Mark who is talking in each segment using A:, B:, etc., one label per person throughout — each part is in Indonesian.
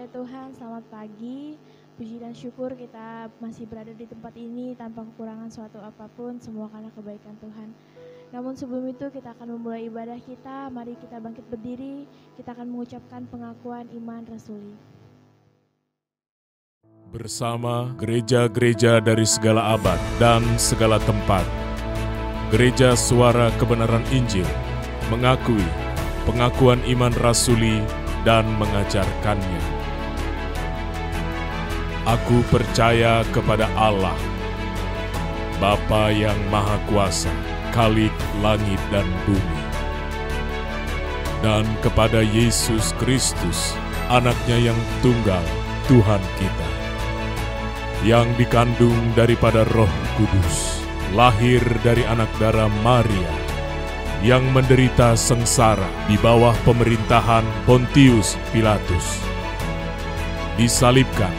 A: Haleluya Tuhan, selamat pagi. Puji dan syukur kita masih berada di tempat ini tanpa kekurangan suatu apapun, semua karena kebaikan Tuhan. Namun sebelum itu kita akan memulai ibadah kita. Mari kita bangkit berdiri, kita akan mengucapkan pengakuan iman rasuli.
B: Bersama gereja-gereja dari segala abad dan segala tempat, Gereja Suara Kebenaran Injil mengakui pengakuan iman rasuli dan mengajarkannya. Aku percaya kepada Allah, Bapa yang Maha Kuasa, Khalik langit dan bumi, dan kepada Yesus Kristus, Anaknya yang tunggal, Tuhan kita, yang dikandung daripada Roh Kudus, lahir dari anak darah Maria, yang menderita sengsara di bawah pemerintahan Pontius Pilatus, disalibkan,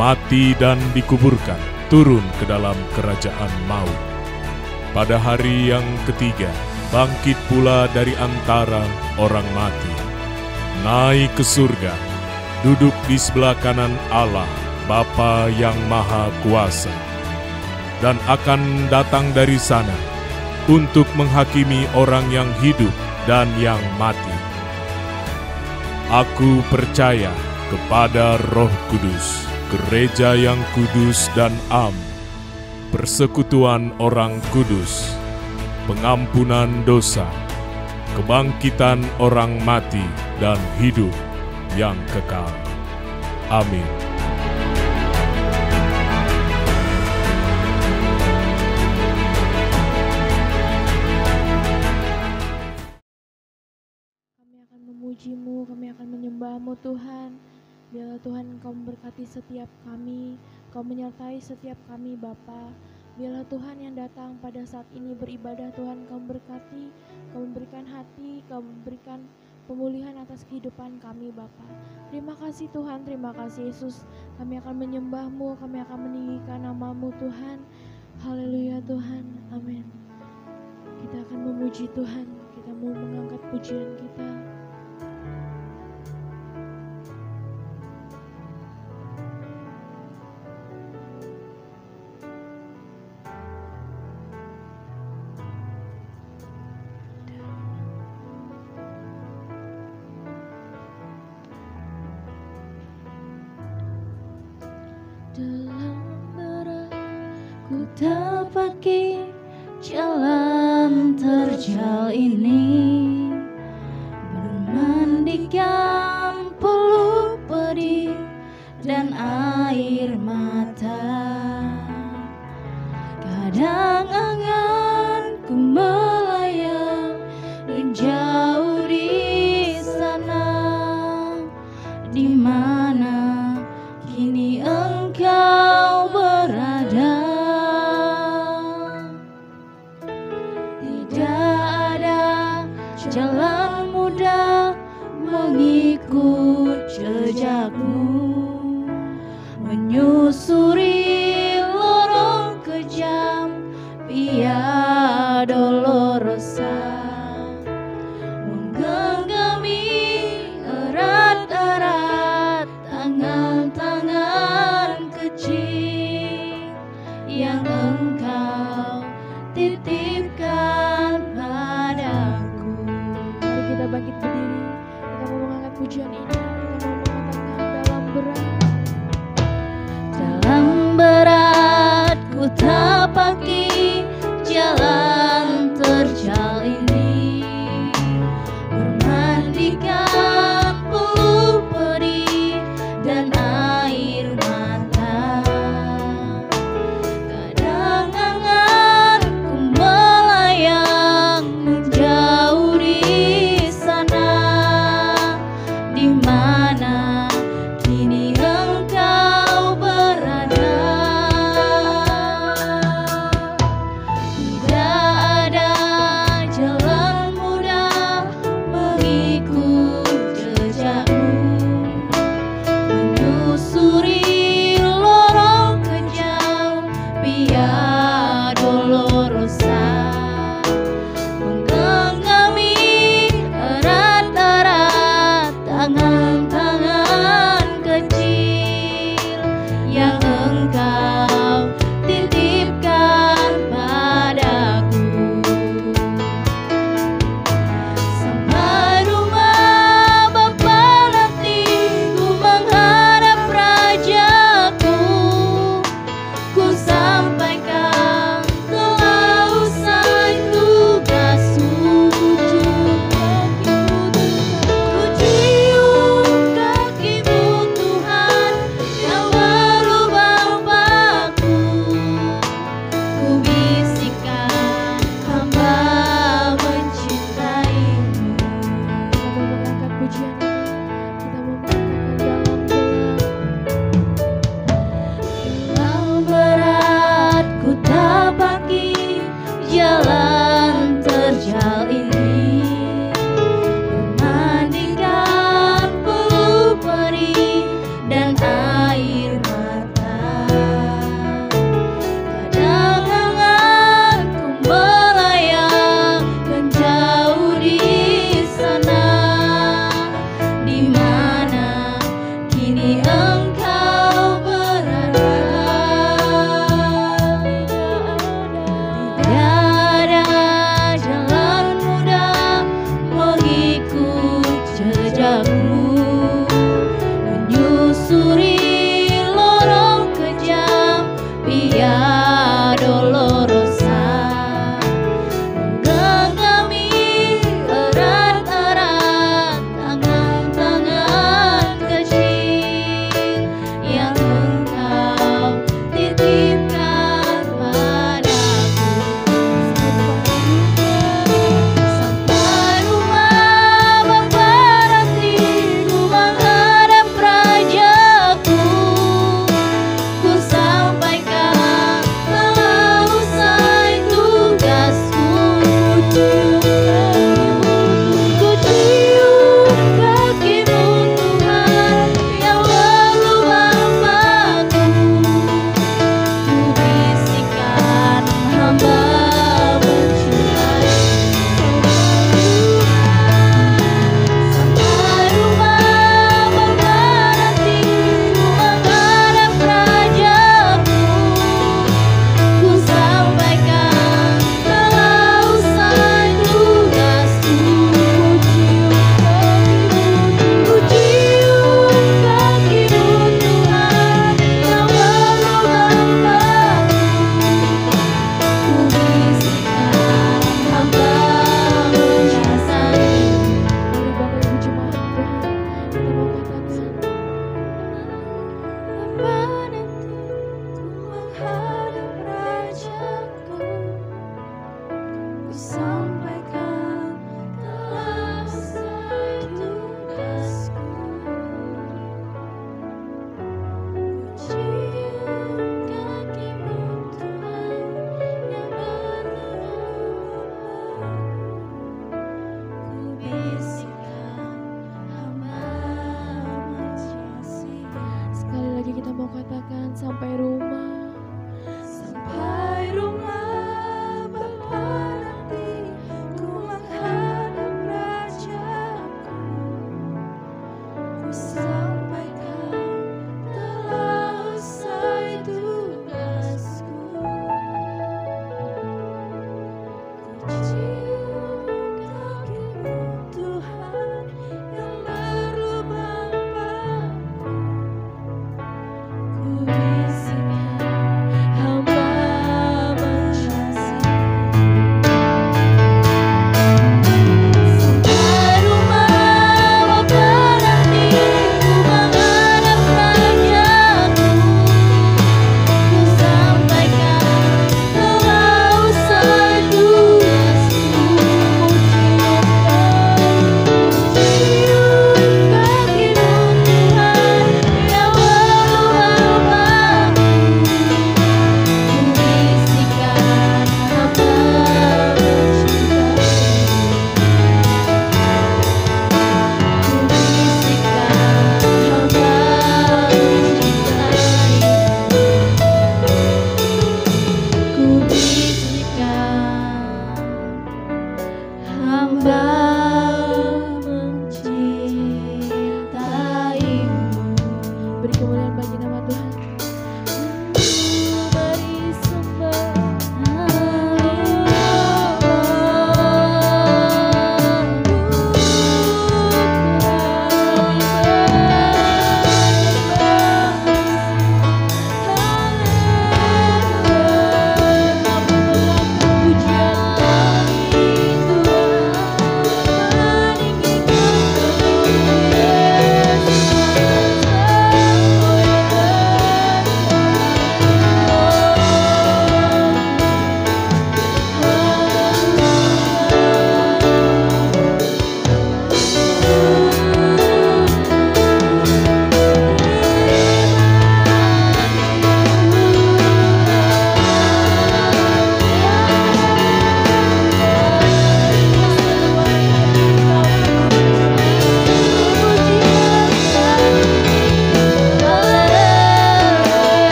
B: mati dan dikuburkan, turun ke dalam kerajaan maut. Pada hari yang ketiga, bangkit pula dari antara orang mati, naik ke surga, duduk di sebelah kanan Allah, Bapa yang Maha Kuasa, dan akan datang dari sana untuk menghakimi orang yang hidup dan yang mati. Aku percaya kepada Roh Kudus, gereja yang kudus dan am, persekutuan orang kudus, pengampunan dosa, kebangkitan orang mati, dan hidup yang kekal. Amin.
A: Memuji-Mu, kami akan menyembah-Mu Tuhan. Biarlah Tuhan Engkau memberkati setiap kami, Engkau menyertai setiap kami Bapa. Biarlah Tuhan yang datang pada saat ini beribadah, Tuhan Engkau memberkati, Engkau memberikan hati, Engkau memberikan pemulihan atas kehidupan kami Bapa. Terima kasih Tuhan, terima kasih Yesus. Kami akan menyembah-Mu, kami akan meninggikan nama-Mu Tuhan. Haleluya Tuhan, amin. Kita akan memuji Tuhan, kita mau mengangkat pujian kita.
C: Dalam berat ku tapaki jalan terjal ini, bermandikan peluk pedih dan air mata. Kadang anganku melayang dan jauh di sana, di mana kini Engkau berada. Tidak ada jalan mudah mengikut jejak-Mu, menyusuri lorong kejam Via Dolorosa, menggenggami erat-erat tangan-tangan kecil yang Engkau titipkan padaku.
A: Mari kita bangkit berdiri, kita mau mengangkat pujian ini, kita mau mengatakan dalam berat.
C: Dalam berat ku tapaki jalan Engkau titipkan padaku. Sampai rumah Bapa nanti ku menghadap Rajaku, ku sampaikan telah usai tugas sujud kakimu. Ku cium kakimu Tuhan yang berlubang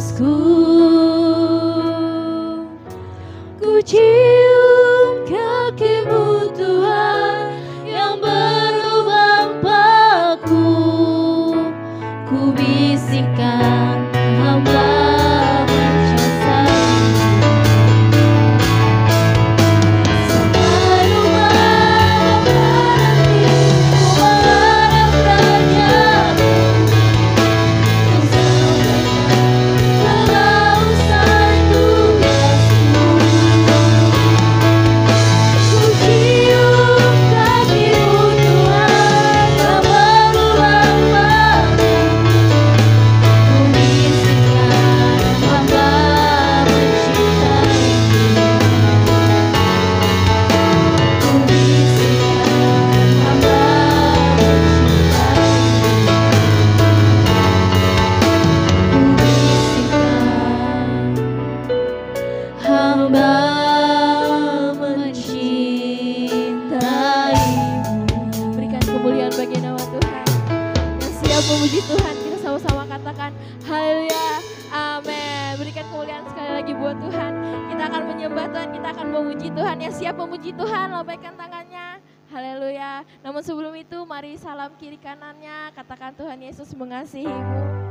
C: atasku. Ku cium kaki-Mu Tuhan yang berlubang paku. Ku bisikkan hamba mencintai. Sampai rumah berhenti ku menghadap Raja-Ku. Ku sampaikan kelausan tugasku. Ku cium kaki-Mu Tuhan yang berlubang paku. Ku bisikkan hamba mencintai. Ku bisikkan hamba mencintai. Ku bisikkan hamba mencintaimu.
A: Berikan kemuliaan bagi nama Tuhan. Yang siap memuji Tuhan, kita sama-sama katakan haleluya, amin. Berikan kemuliaan sekali lagi buat Tuhan. Kita akan menyembah Tuhan, kita akan memuji Tuhan. Yang siap memuji Tuhan, lambaikan tangannya. Haleluya. Namun sebelum itu, mari salam kiri kanannya. Katakan Tuhan Yesus mengasihimu.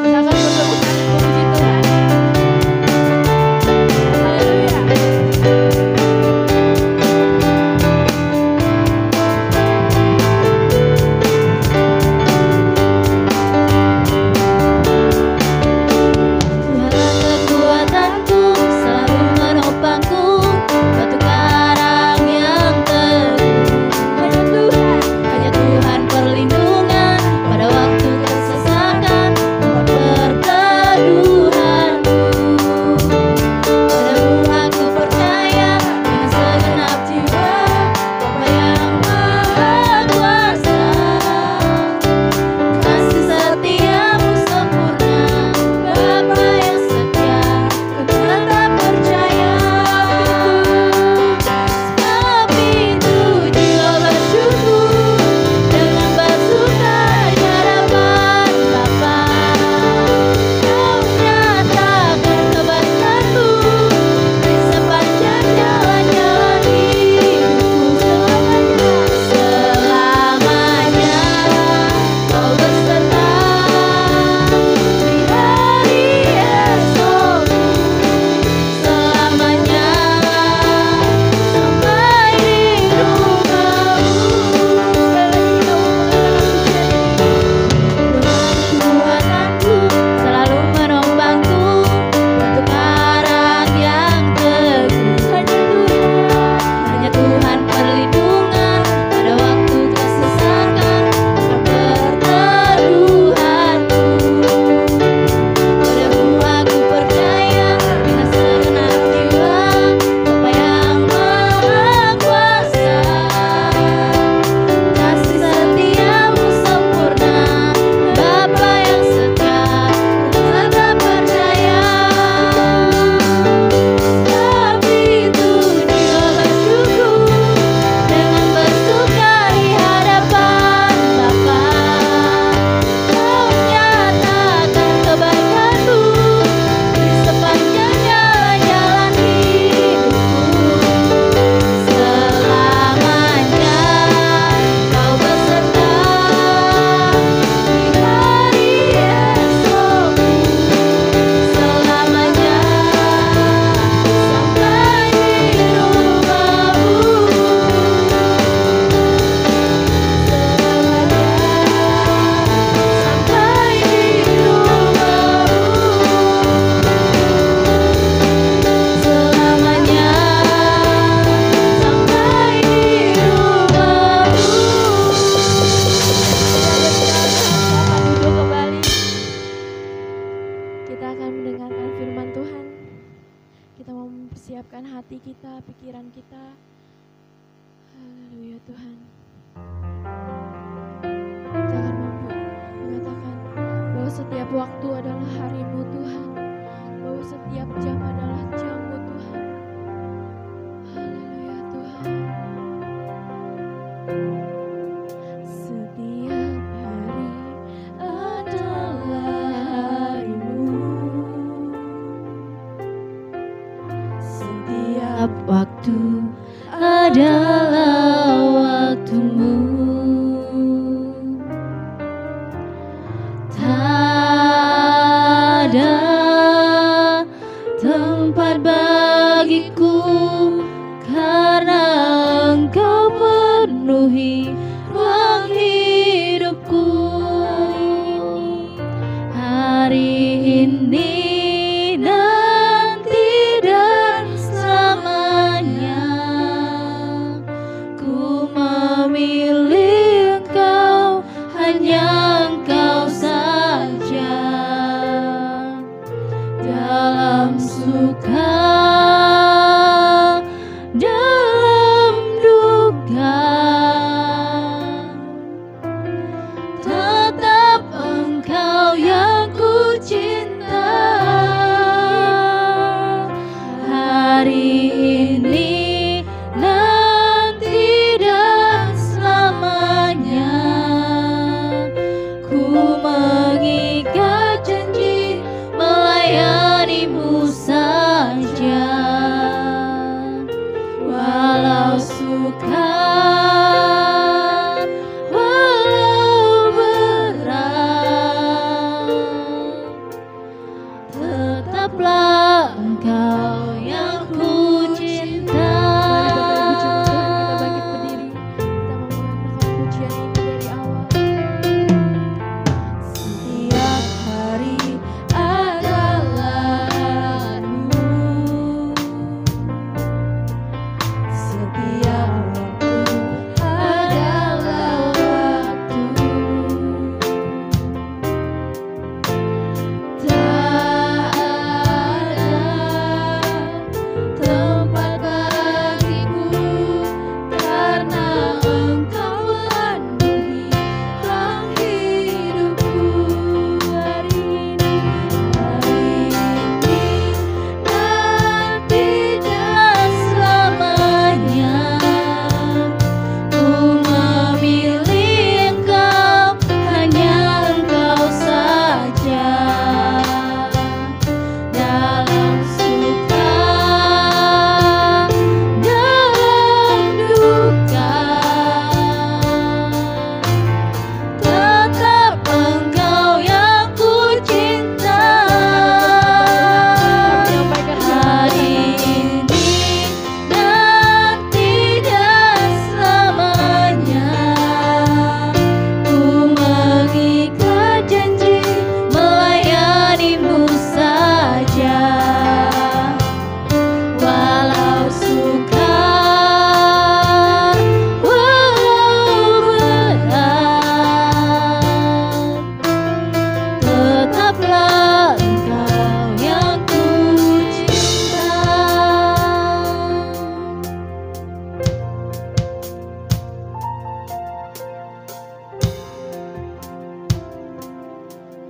A: Kita akan bertepuk tangan memuji Tuhan. Haleluya.
C: Tuhanlah kekuatanku, selalu menopangku, batu karang yang teguh. Hanya Tuhan perlindungan pada waktu kesesakan, tempat perteduhanku. Padamu aku percaya dengan segenap jiwa, Bapa yang Maha Kuasa. Kasih setiamu sempurna, Bapa yang setia, ku tetap percaya. Sebab itu jiwa bersyukur dengan bersuka di hadapan Bapa. Kau nyatakan kebaikan-Mu di sepanjang jalan-jalan hidupku. Selamanya Kau berserta di hari esokku. Selamanya sampai di rumah-Mu. Kekuatanku selalu menopangku, batu karang yang teguh. Hanya Tuhan perlindungan pada waktu kesesakan, tempat perteduhanku. Padamu aku percaya dengan segenap jiwa, Bapa yang Maha Kuasa. Kasih setiamu sempurna, Bapa yang setia, ku tetap percaya. Sebab itu jiwa bersyukur dengan bersuka di hadapan Bapa. Kau nyatakan kebaikan-Mu di sepanjang jalan-jalan hidupku. Selamanya Kau berserta di hari esokku. Selamanya sampai di rumah-Mu. Selamanya sampai di rumah-Mu. Selamanya sampai di rumah-Mu.
A: Selamat duduk kembali. Kita akan mendengarkan firman Tuhan. Kita mau mempersiapkan hati kita, pikiran kita. Haleluya Tuhan. Jangan mengatakan bahwa setiap waktu adalah hari-Mu Tuhan, bahwa setiap jam adalah jam-Mu Tuhan. Haleluya Tuhan.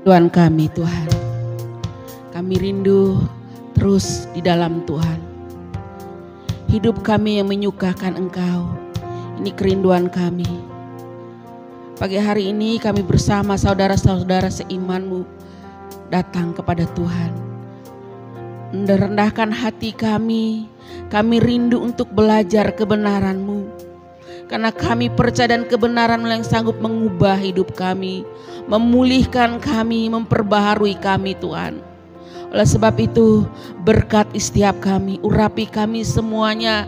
D: Tuhan kami Tuhan. Kami rindu terus di dalam Tuhan. Hidup kami yang menyukakan Engkau. Ini kerinduan kami. Pagi hari ini kami bersama saudara-saudara seimanmu datang kepada Tuhan. Rendahkan hati kami. Kami rindu untuk belajar kebenaran-Mu. Karena kami percaya dan kebenaran yang sanggup mengubah hidup kami. Memulihkan kami, memperbaharui kami Tuhan. Oleh sebab itu berkati setiap kami, urapi kami semuanya,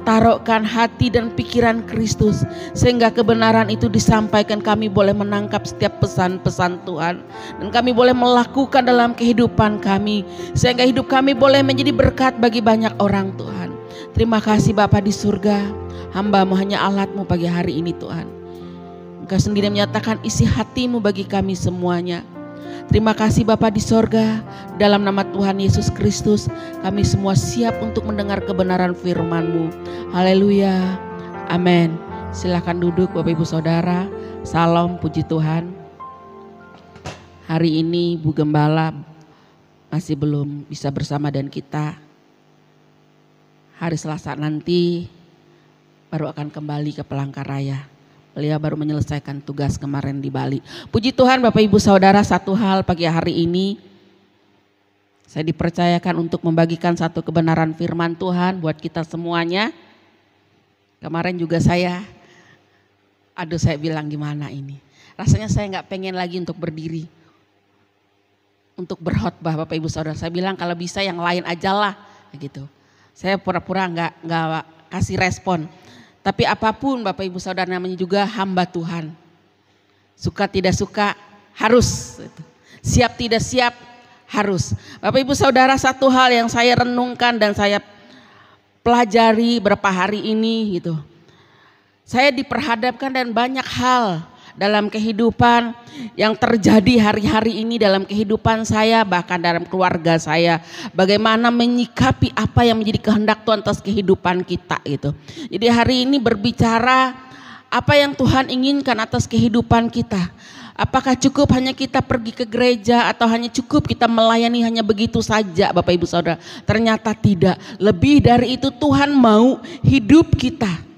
D: taruhkan hati dan pikiran Kristus sehingga kebenaran itu disampaikan, kami boleh menangkap setiap pesan-pesan Tuhan dan kami boleh melakukan dalam kehidupan kami sehingga hidup kami boleh menjadi berkat bagi banyak orang Tuhan. Terima kasih Bapa di surga, hamba-Mu hanya alat-Mu pagi hari ini Tuhan. Engkau sendiri menyatakan isi hati-Mu bagi kami semuanya. Terima kasih Bapa di sorga, dalam nama Tuhan Yesus Kristus kami semua siap untuk mendengar kebenaran firman-Mu. Haleluya, amin. Silakan duduk Bapak Ibu Saudara. Salam, puji Tuhan. Hari ini Bu Gembala masih belum bisa bersama dengan kita. Hari Selasa nanti baru akan kembali ke Palangkaraya. Beliau baru menyelesaikan tugas kemarin di Bali. Puji Tuhan Bapak Ibu Saudara, satu hal pagi hari ini saya dipercayakan untuk membagikan satu kebenaran firman Tuhan buat kita semuanya. Kemarin juga saya bilang gimana ini. Rasanya saya gak pengen lagi untuk berdiri. Untuk berkhotbah Bapak Ibu Saudara. Saya bilang kalau bisa yang lain aja lah gitu. Saya pura-pura gak kasih respon. Tapi apapun Bapak Ibu Saudara namanya juga hamba Tuhan. Suka tidak suka harus. Siap tidak siap harus. Bapak Ibu Saudara, satu hal yang saya renungkan dan saya pelajari beberapa hari ini gitu. Saya diperhadapkan dan banyak hal dalam kehidupan yang terjadi hari-hari ini dalam kehidupan saya, bahkan dalam keluarga saya. Bagaimana menyikapi apa yang menjadi kehendak Tuhan atas kehidupan kita gitu. Jadi hari ini berbicara apa yang Tuhan inginkan atas kehidupan kita. Apakah cukup hanya kita pergi ke gereja atau hanya cukup kita melayani hanya begitu saja Bapak Ibu Saudara? Ternyata tidak. Lebih dari itu Tuhan mau hidup kita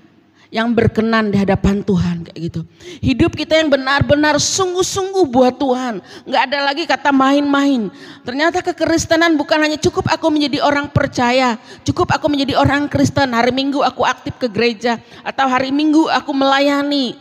D: yang berkenan di hadapan Tuhan kayak gitu. Hidup kita yang benar-benar sungguh-sungguh buat Tuhan. Nggak ada lagi kata main-main. Ternyata kekristenan bukan hanya cukup aku menjadi orang percaya, cukup aku menjadi orang Kristen, hari Minggu aku aktif ke gereja atau hari Minggu aku melayani.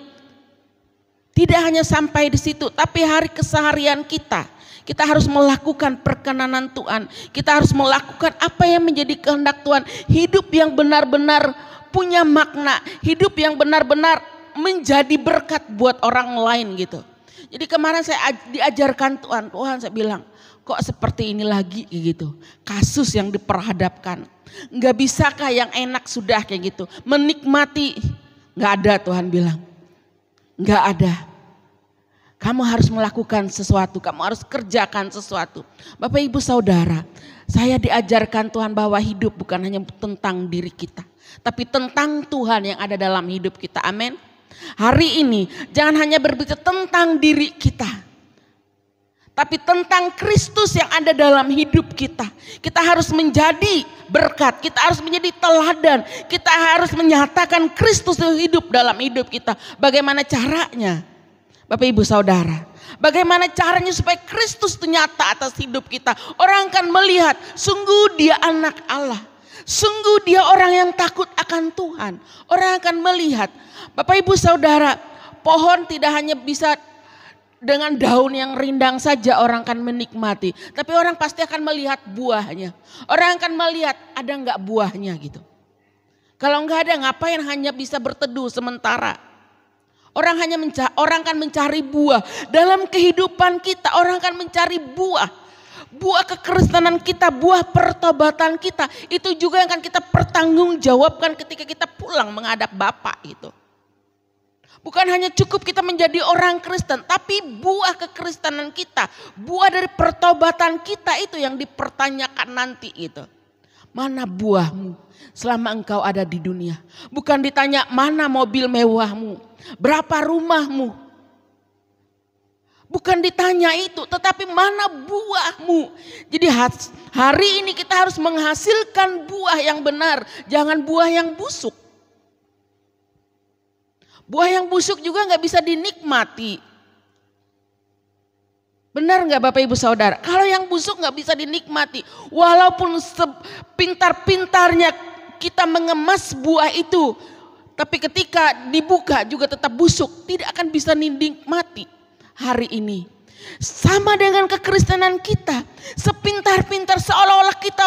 D: Tidak hanya sampai di situ, tapi hari keseharian kita. Kita harus melakukan perkenanan Tuhan. Kita harus melakukan apa yang menjadi kehendak Tuhan. Hidup yang benar-benar punya makna, hidup yang benar-benar menjadi berkat buat orang lain gitu. Jadi kemarin saya diajarkan Tuhan saya bilang, kok seperti ini lagi gitu. Kasus yang diperhadapkan. Nggak bisakah yang enak sudah kayak gitu. Menikmati, nggak ada Tuhan bilang. Nggak ada. Kamu harus melakukan sesuatu, kamu harus kerjakan sesuatu. Bapak Ibu Saudara, saya diajarkan Tuhan bahwa hidup bukan hanya tentang diri kita, tapi tentang Tuhan yang ada dalam hidup kita. Amin. Hari ini jangan hanya berbicara tentang diri kita, tapi tentang Kristus yang ada dalam hidup kita. Kita harus menjadi berkat, kita harus menjadi teladan, kita harus menyatakan Kristus yang hidup dalam hidup kita. Bagaimana caranya? Bapak Ibu Saudara, bagaimana caranya supaya Kristus itu nyata atas hidup kita? Orang akan melihat sungguh dia anak Allah. Sungguh dia orang yang takut akan Tuhan. Orang akan melihat. Bapak Ibu Saudara, pohon tidak hanya bisa dengan daun yang rindang saja orang akan menikmati. Tapi orang pasti akan melihat buahnya. Orang akan melihat ada enggak buahnya gitu. Kalau enggak ada, ngapain hanya bisa berteduh sementara. Orang akan mencari buah. Dalam kehidupan kita orang akan mencari buah. Buah kekristenan kita, buah pertobatan kita. Itu juga yang akan kita pertanggungjawabkan ketika kita pulang menghadap Bapa itu. Bukan hanya cukup kita menjadi orang Kristen, tapi buah kekristenan kita, buah dari pertobatan kita itu yang dipertanyakan nanti itu. Mana buahmu selama engkau ada di dunia? Bukan ditanya mana mobil mewahmu, berapa rumahmu. Bukan ditanya itu, tetapi mana buahmu. Jadi hari ini kita harus menghasilkan buah yang benar, jangan buah yang busuk. Buah yang busuk juga nggak bisa dinikmati. Benar nggak Bapak Ibu Saudara? Kalau yang busuk nggak bisa dinikmati. Walaupun sepintar-pintarnya kita mengemas buah itu, tapi ketika dibuka juga tetap busuk, tidak akan bisa dinikmati. Hari ini sama dengan kekristenan kita, sepintar-pintar seolah-olah kita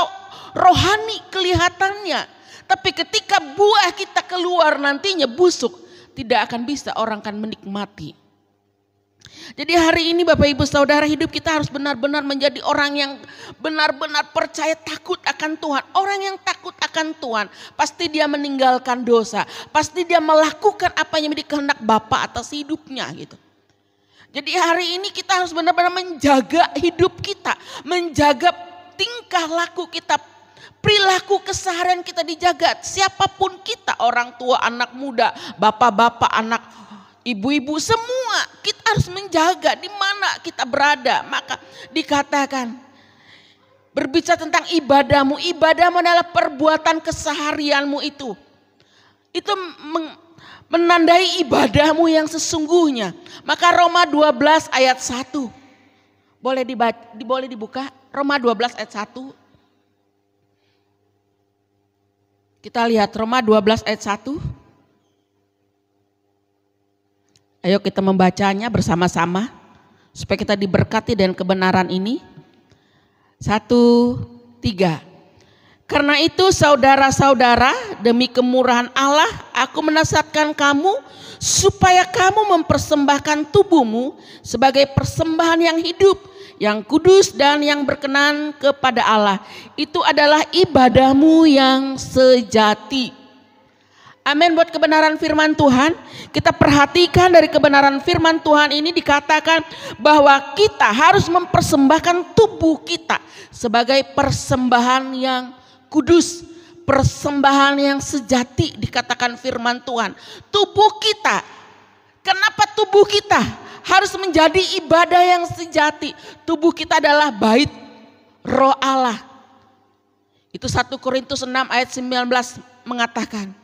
D: rohani kelihatannya, tapi ketika buah kita keluar nantinya busuk, tidak akan bisa orang akan menikmati. Jadi hari ini Bapak Ibu Saudara, hidup kita harus benar-benar menjadi orang yang benar-benar percaya takut akan Tuhan. Orang yang takut akan Tuhan pasti dia meninggalkan dosa, pasti dia melakukan apa yang menjadi kehendak Bapa atas hidupnya gitu. Jadi hari ini kita harus benar-benar menjaga hidup kita, menjaga tingkah laku kita, perilaku keseharian kita dijaga. Siapapun kita, orang tua, anak muda, bapak-bapak, anak, ibu-ibu, semua kita harus menjaga di mana kita berada. Maka dikatakan, berbicara tentang ibadahmu, ibadahmu adalah perbuatan keseharianmu itu. Itu menandai ibadahmu yang sesungguhnya. Maka Roma 12 ayat 1. Boleh dibuka? Roma 12 ayat 1. Kita lihat Roma 12 ayat 1. Ayo kita membacanya bersama-sama supaya kita diberkati dengan kebenaran ini. 1, 3. Karena itu saudara-saudara, demi kemurahan Allah aku menasihatkan kamu supaya kamu mempersembahkan tubuhmu sebagai persembahan yang hidup, yang kudus dan yang berkenan kepada Allah. Itu adalah ibadahmu yang sejati. Amin. Buat kebenaran firman Tuhan, kita perhatikan dari kebenaran firman Tuhan ini dikatakan bahwa kita harus mempersembahkan tubuh kita sebagai persembahan yang kudus, persembahan yang sejati, dikatakan firman Tuhan. Tubuh kita, kenapa tubuh kita harus menjadi ibadah yang sejati? Tubuh kita adalah bait roh Allah. Itu 1 Korintus 6 ayat 19 mengatakan,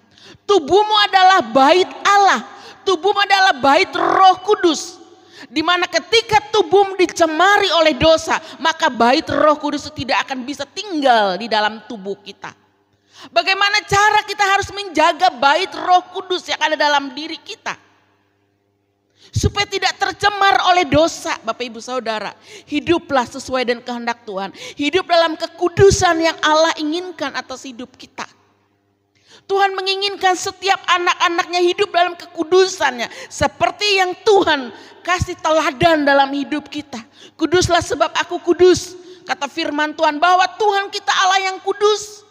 D: tubuhmu adalah bait Allah, tubuhmu adalah bait Roh Kudus. Di mana ketika tubuhmu dicemari oleh dosa, maka bait Roh Kudus itu tidak akan bisa tinggal di dalam tubuh kita. Bagaimana cara kita harus menjaga bait Roh Kudus yang ada dalam diri kita? Supaya tidak tercemar oleh dosa, Bapak Ibu Saudara. Hiduplah sesuai dengan kehendak Tuhan. Hidup dalam kekudusan yang Allah inginkan atas hidup kita. Tuhan menginginkan setiap anak-anaknya hidup dalam kekudusannya. Seperti yang Tuhan kasih teladan dalam hidup kita. Kuduslah sebab aku kudus. Kata firman Tuhan bahwa Tuhan kita Allah yang kudus.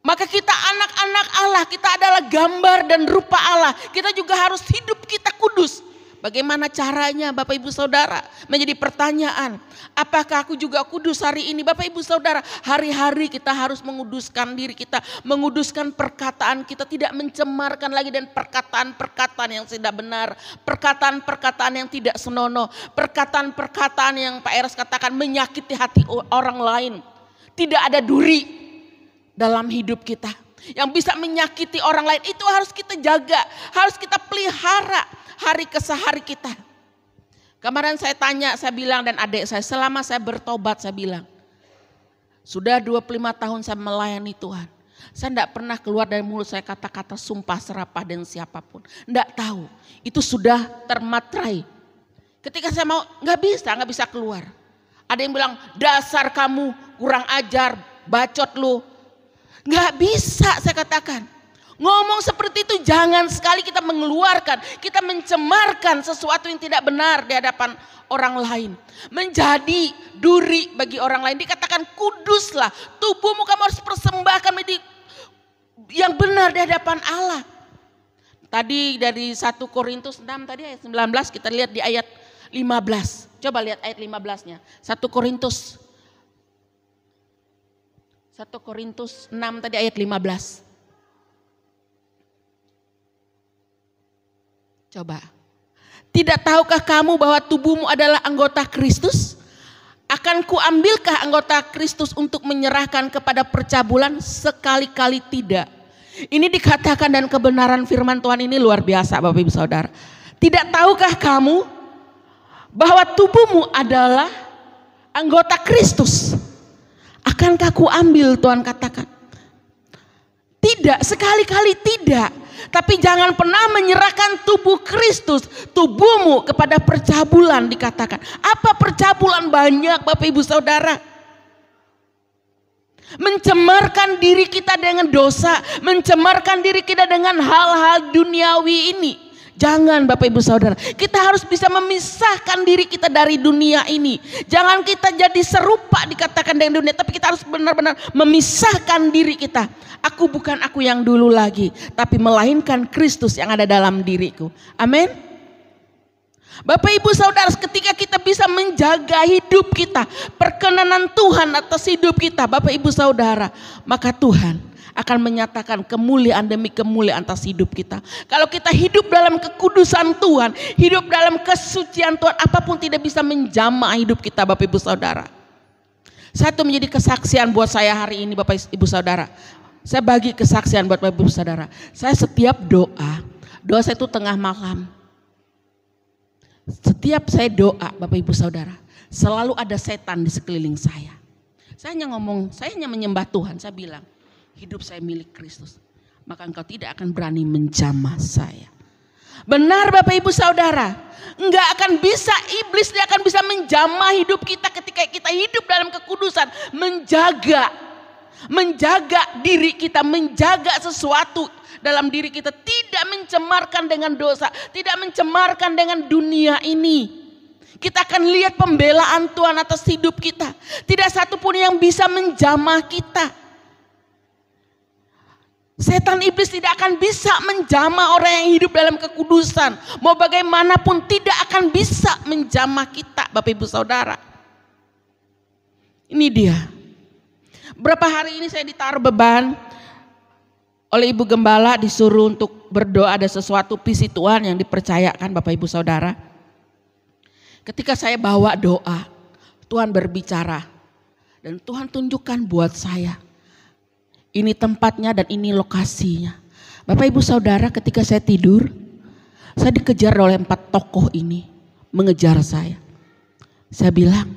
D: Maka kita anak-anak Allah, kita adalah gambar dan rupa Allah. Kita juga harus hidup kita kudus. Bagaimana caranya Bapak Ibu Saudara? Menjadi pertanyaan, apakah aku juga kudus hari ini? Bapak Ibu Saudara, hari-hari kita harus menguduskan diri kita, menguduskan perkataan kita, tidak mencemarkan lagi dan perkataan-perkataan yang tidak benar, perkataan-perkataan yang tidak senonoh, perkataan-perkataan yang Pak Eros katakan menyakiti hati orang lain. Tidak ada duri dalam hidup kita yang bisa menyakiti orang lain, itu harus kita jaga, harus kita pelihara hari ke hari kita. Kemarin saya tanya, saya bilang dan adik saya, selama saya bertobat saya bilang, sudah 25 tahun saya melayani Tuhan. Saya tidak pernah keluar dari mulut saya kata-kata sumpah serapah dengan siapapun. Tidak tahu, itu sudah termatrai. Ketika saya mau, nggak bisa keluar. Ada yang bilang, dasar kamu kurang ajar, bacot lu. Nggak bisa saya katakan. Ngomong seperti itu jangan sekali kita mengeluarkan, kita mencemarkan sesuatu yang tidak benar di hadapan orang lain. Menjadi duri bagi orang lain. Dikatakan kuduslah, tubuhmu kamu harus persembahkan menjadi yang benar di hadapan Allah. Tadi dari 1 Korintus 6 tadi ayat 19 kita lihat di ayat 15. Coba lihat ayat 15-nya. 1 Korintus 6 tadi ayat 15. Coba. Tidak tahukah kamu bahwa tubuhmu adalah anggota Kristus? Akan kuambilkah anggota Kristus untuk menyerahkan kepada percabulan? Sekali-kali tidak. Ini dikatakan dan kebenaran firman Tuhan ini luar biasa Bapak Ibu Saudara. Tidak tahukah kamu bahwa tubuhmu adalah anggota Kristus? Akankah kuambil, Tuhan katakan? Tidak, sekali-kali tidak. Tapi jangan pernah menyerahkan tubuh Kristus, tubuhmu kepada percabulan dikatakan. Apa percabulan? Banyak Bapak Ibu Saudara. Mencemarkan diri kita dengan dosa, mencemarkan diri kita dengan hal-hal duniawi ini. Jangan Bapak Ibu Saudara, kita harus bisa memisahkan diri kita dari dunia ini. Jangan kita jadi serupa dikatakan dengan dunia, tapi kita harus benar-benar memisahkan diri kita. Aku bukan aku yang dulu lagi, tapi melainkan Kristus yang ada dalam diriku. Amin. Bapak Ibu Saudara, ketika kita bisa menjaga hidup kita, perkenanan Tuhan atas hidup kita, Bapak Ibu Saudara, maka Tuhan akan menyatakan kemuliaan demi kemuliaan atas hidup kita. Kalau kita hidup dalam kekudusan Tuhan, hidup dalam kesucian Tuhan, apapun tidak bisa menjamah hidup kita Bapak Ibu Saudara. Satu menjadi kesaksian buat saya hari ini Bapak Ibu Saudara. Saya bagi kesaksian buat Bapak Ibu Saudara. Saya setiap doa saya itu tengah malam. Setiap saya doa Bapak Ibu Saudara, selalu ada setan di sekeliling saya. Saya hanya menyembah Tuhan, saya bilang, hidup saya milik Kristus, maka engkau tidak akan berani menjamah saya. Benar Bapak Ibu Saudara, enggak akan bisa, iblis dia akan bisa menjamah hidup kita ketika kita hidup dalam kekudusan. Menjaga diri kita, menjaga sesuatu dalam diri kita, tidak mencemarkan dengan dosa, tidak mencemarkan dengan dunia ini. Kita akan lihat pembelaan Tuhan atas hidup kita. Tidak satupun yang bisa menjamah kita. Setan iblis tidak akan bisa menjamah orang yang hidup dalam kekudusan. Mau bagaimanapun tidak akan bisa menjamah kita Bapak Ibu Saudara. Ini dia. Berapa hari ini saya ditaruh beban oleh Ibu Gembala, disuruh untuk berdoa, ada sesuatu visi Tuhan yang dipercayakan Bapak Ibu Saudara. Ketika saya bawa doa, Tuhan berbicara dan Tuhan tunjukkan buat saya. Ini tempatnya dan ini lokasinya. Bapak Ibu Saudara, ketika saya tidur, saya dikejar oleh 4 tokoh ini, mengejar saya. Saya bilang,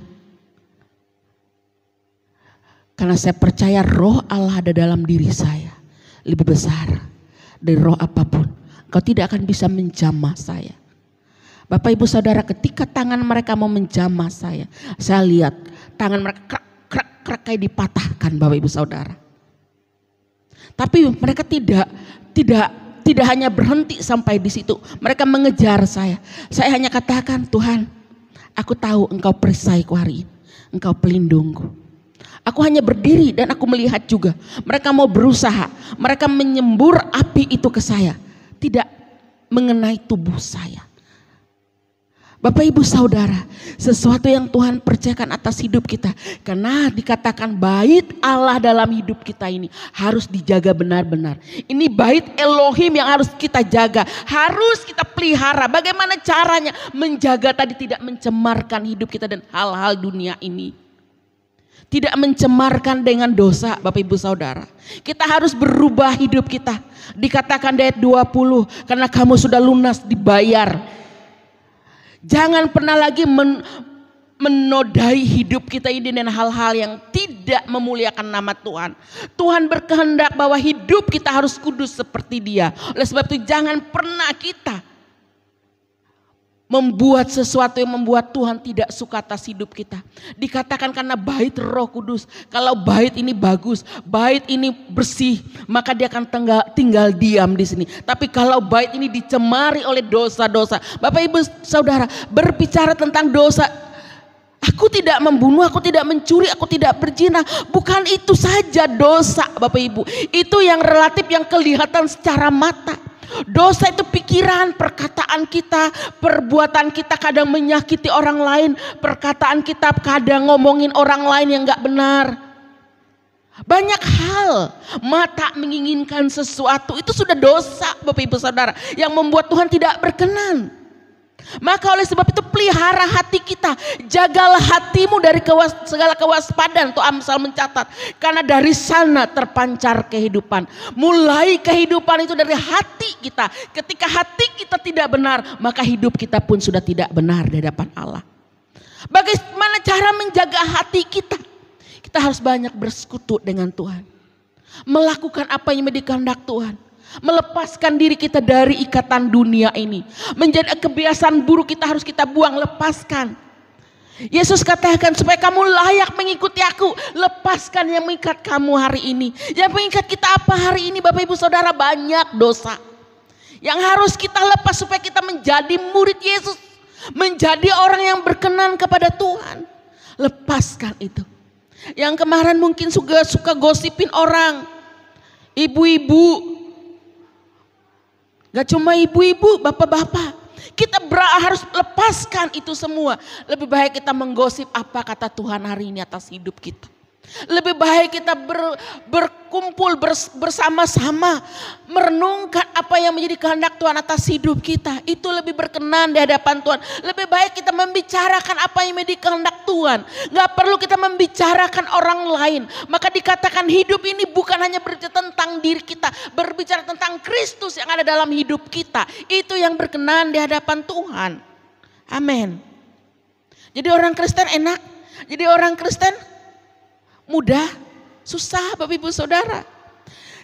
D: karena saya percaya roh Allah ada dalam diri saya, lebih besar dari roh apapun. Kau tidak akan bisa menjamah saya. Bapak Ibu Saudara, ketika tangan mereka mau menjamah saya lihat tangan mereka krak kayak dipatahkan Bapak Ibu Saudara. Tapi mereka tidak hanya berhenti sampai di situ. Mereka mengejar saya. Saya hanya katakan, Tuhan, aku tahu engkau perisaiku hari ini. Engkau pelindungku. Aku hanya berdiri dan aku melihat juga. Mereka mau berusaha. Mereka menyembur api itu ke saya. Tidak mengenai tubuh saya. Bapak Ibu Saudara, sesuatu yang Tuhan percayakan atas hidup kita. Karena dikatakan bait Allah dalam hidup kita ini harus dijaga benar-benar. Ini bait Elohim yang harus kita jaga, harus kita pelihara. Bagaimana caranya? Menjaga tadi tidak mencemarkan hidup kita dan hal-hal dunia ini. Tidak mencemarkan dengan dosa Bapak Ibu Saudara. Kita harus berubah hidup kita. Dikatakan di ayat 20, karena kamu sudah lunas dibayar. Jangan pernah lagi menodai hidup kita ini dengan hal-hal yang tidak memuliakan nama Tuhan. Tuhan berkehendak bahwa hidup kita harus kudus seperti Dia. Oleh sebab itu jangan pernah kita membuat sesuatu yang membuat Tuhan tidak suka atas hidup kita. Dikatakan karena bait Roh Kudus. Kalau bait ini bagus, bait ini bersih, maka dia akan tinggal diam di sini. Tapi kalau bait ini dicemari oleh dosa-dosa. Bapak Ibu Saudara, berbicara tentang dosa, aku tidak membunuh, aku tidak mencuri, aku tidak berzina. Bukan itu saja dosa Bapak Ibu. Itu yang relatif, yang kelihatan secara mata. Dosa itu pikiran, perkataan kita, perbuatan kita kadang menyakiti orang lain. Perkataan kita kadang ngomongin orang lain yang gak benar. Banyak hal, mata menginginkan sesuatu, itu sudah dosa Bapak Ibu Saudara. Yang membuat Tuhan tidak berkenan. Maka oleh sebab itu pelihara hati kita. Jagalah hatimu dari segala kewaspadaan. Tuh Amsal mencatat. Karena dari sana terpancar kehidupan. Mulai kehidupan itu dari hati kita. Ketika hati kita tidak benar, maka hidup kita pun sudah tidak benar di hadapan Allah. Bagaimana cara menjaga hati kita? Kita harus banyak bersekutu dengan Tuhan. Melakukan apa yang menjadi kehendak Tuhan. Melepaskan diri kita dari ikatan dunia ini. Menjadi kebiasaan buruk kita harus kita buang, lepaskan. Yesus katakan supaya kamu layak mengikuti aku. Lepaskan yang mengikat kamu hari ini. Yang mengikat kita apa hari ini Bapak Ibu Saudara? Banyak dosa. Yang harus kita lepas supaya kita menjadi murid Yesus. Menjadi orang yang berkenan kepada Tuhan. Lepaskan itu. Yang kemarin mungkin suka gosipin orang. Ibu-ibu. Gak cuma ibu-ibu, bapak-bapak. Kita harus lepaskan itu semua. Lebih baik kita menggosip apa kata Tuhan hari ini atas hidup kita. Lebih baik kita berkumpul bersama-sama. Merenungkan apa yang menjadi kehendak Tuhan atas hidup kita. Itu lebih berkenan di hadapan Tuhan. Lebih baik kita membicarakan apa yang menjadi kehendak Tuhan. Gak perlu kita membicarakan orang lain. Maka dikatakan hidup ini bukan hanya berbicara tentang diri kita. Berbicara tentang Kristus yang ada dalam hidup kita. Itu yang berkenan di hadapan Tuhan. Amin. Jadi orang Kristen enak. Jadi orang Kristen mudah, susah Bapak Ibu Saudara.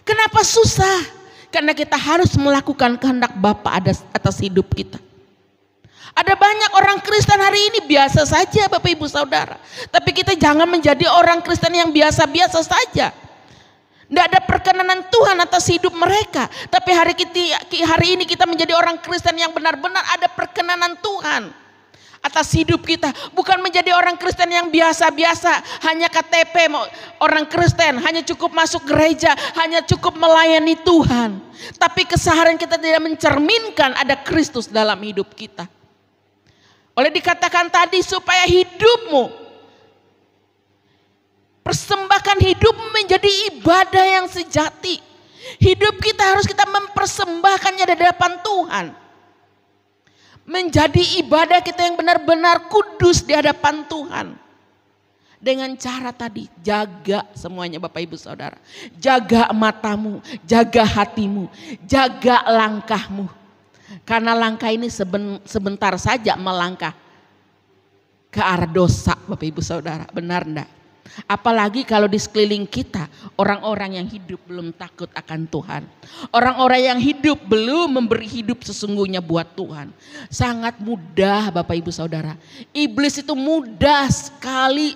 D: Kenapa susah? Karena kita harus melakukan kehendak Bapa atas hidup kita. Ada banyak orang Kristen hari ini biasa saja Bapak Ibu Saudara. Tapi kita jangan menjadi orang Kristen yang biasa-biasa saja. Tidak ada perkenanan Tuhan atas hidup mereka. Tapi hari ini kita menjadi orang Kristen yang benar-benar ada perkenanan Tuhan atas hidup kita. Bukan menjadi orang Kristen yang biasa-biasa. Hanya KTP orang Kristen. Hanya cukup masuk gereja. Hanya cukup melayani Tuhan. Tapi keseharian kita tidak mencerminkan ada Kristus dalam hidup kita. Oleh dikatakan tadi supaya hidupmu, persembahkan hidup menjadi ibadah yang sejati. Hidup kita harus kita mempersembahkannya di hadapan Tuhan. Menjadi ibadah kita yang benar-benar kudus di hadapan Tuhan. Dengan cara tadi, jaga semuanya Bapak Ibu Saudara. Jaga matamu, jaga hatimu, jaga langkahmu. Karena langkah ini sebentar saja melangkah ke arah dosa Bapak Ibu Saudara. Benar enggak? Apalagi kalau di sekeliling kita orang-orang yang hidup belum takut akan Tuhan. Orang-orang yang hidup belum memberi hidup sesungguhnya buat Tuhan. Sangat mudah Bapak Ibu Saudara. Iblis itu mudah sekali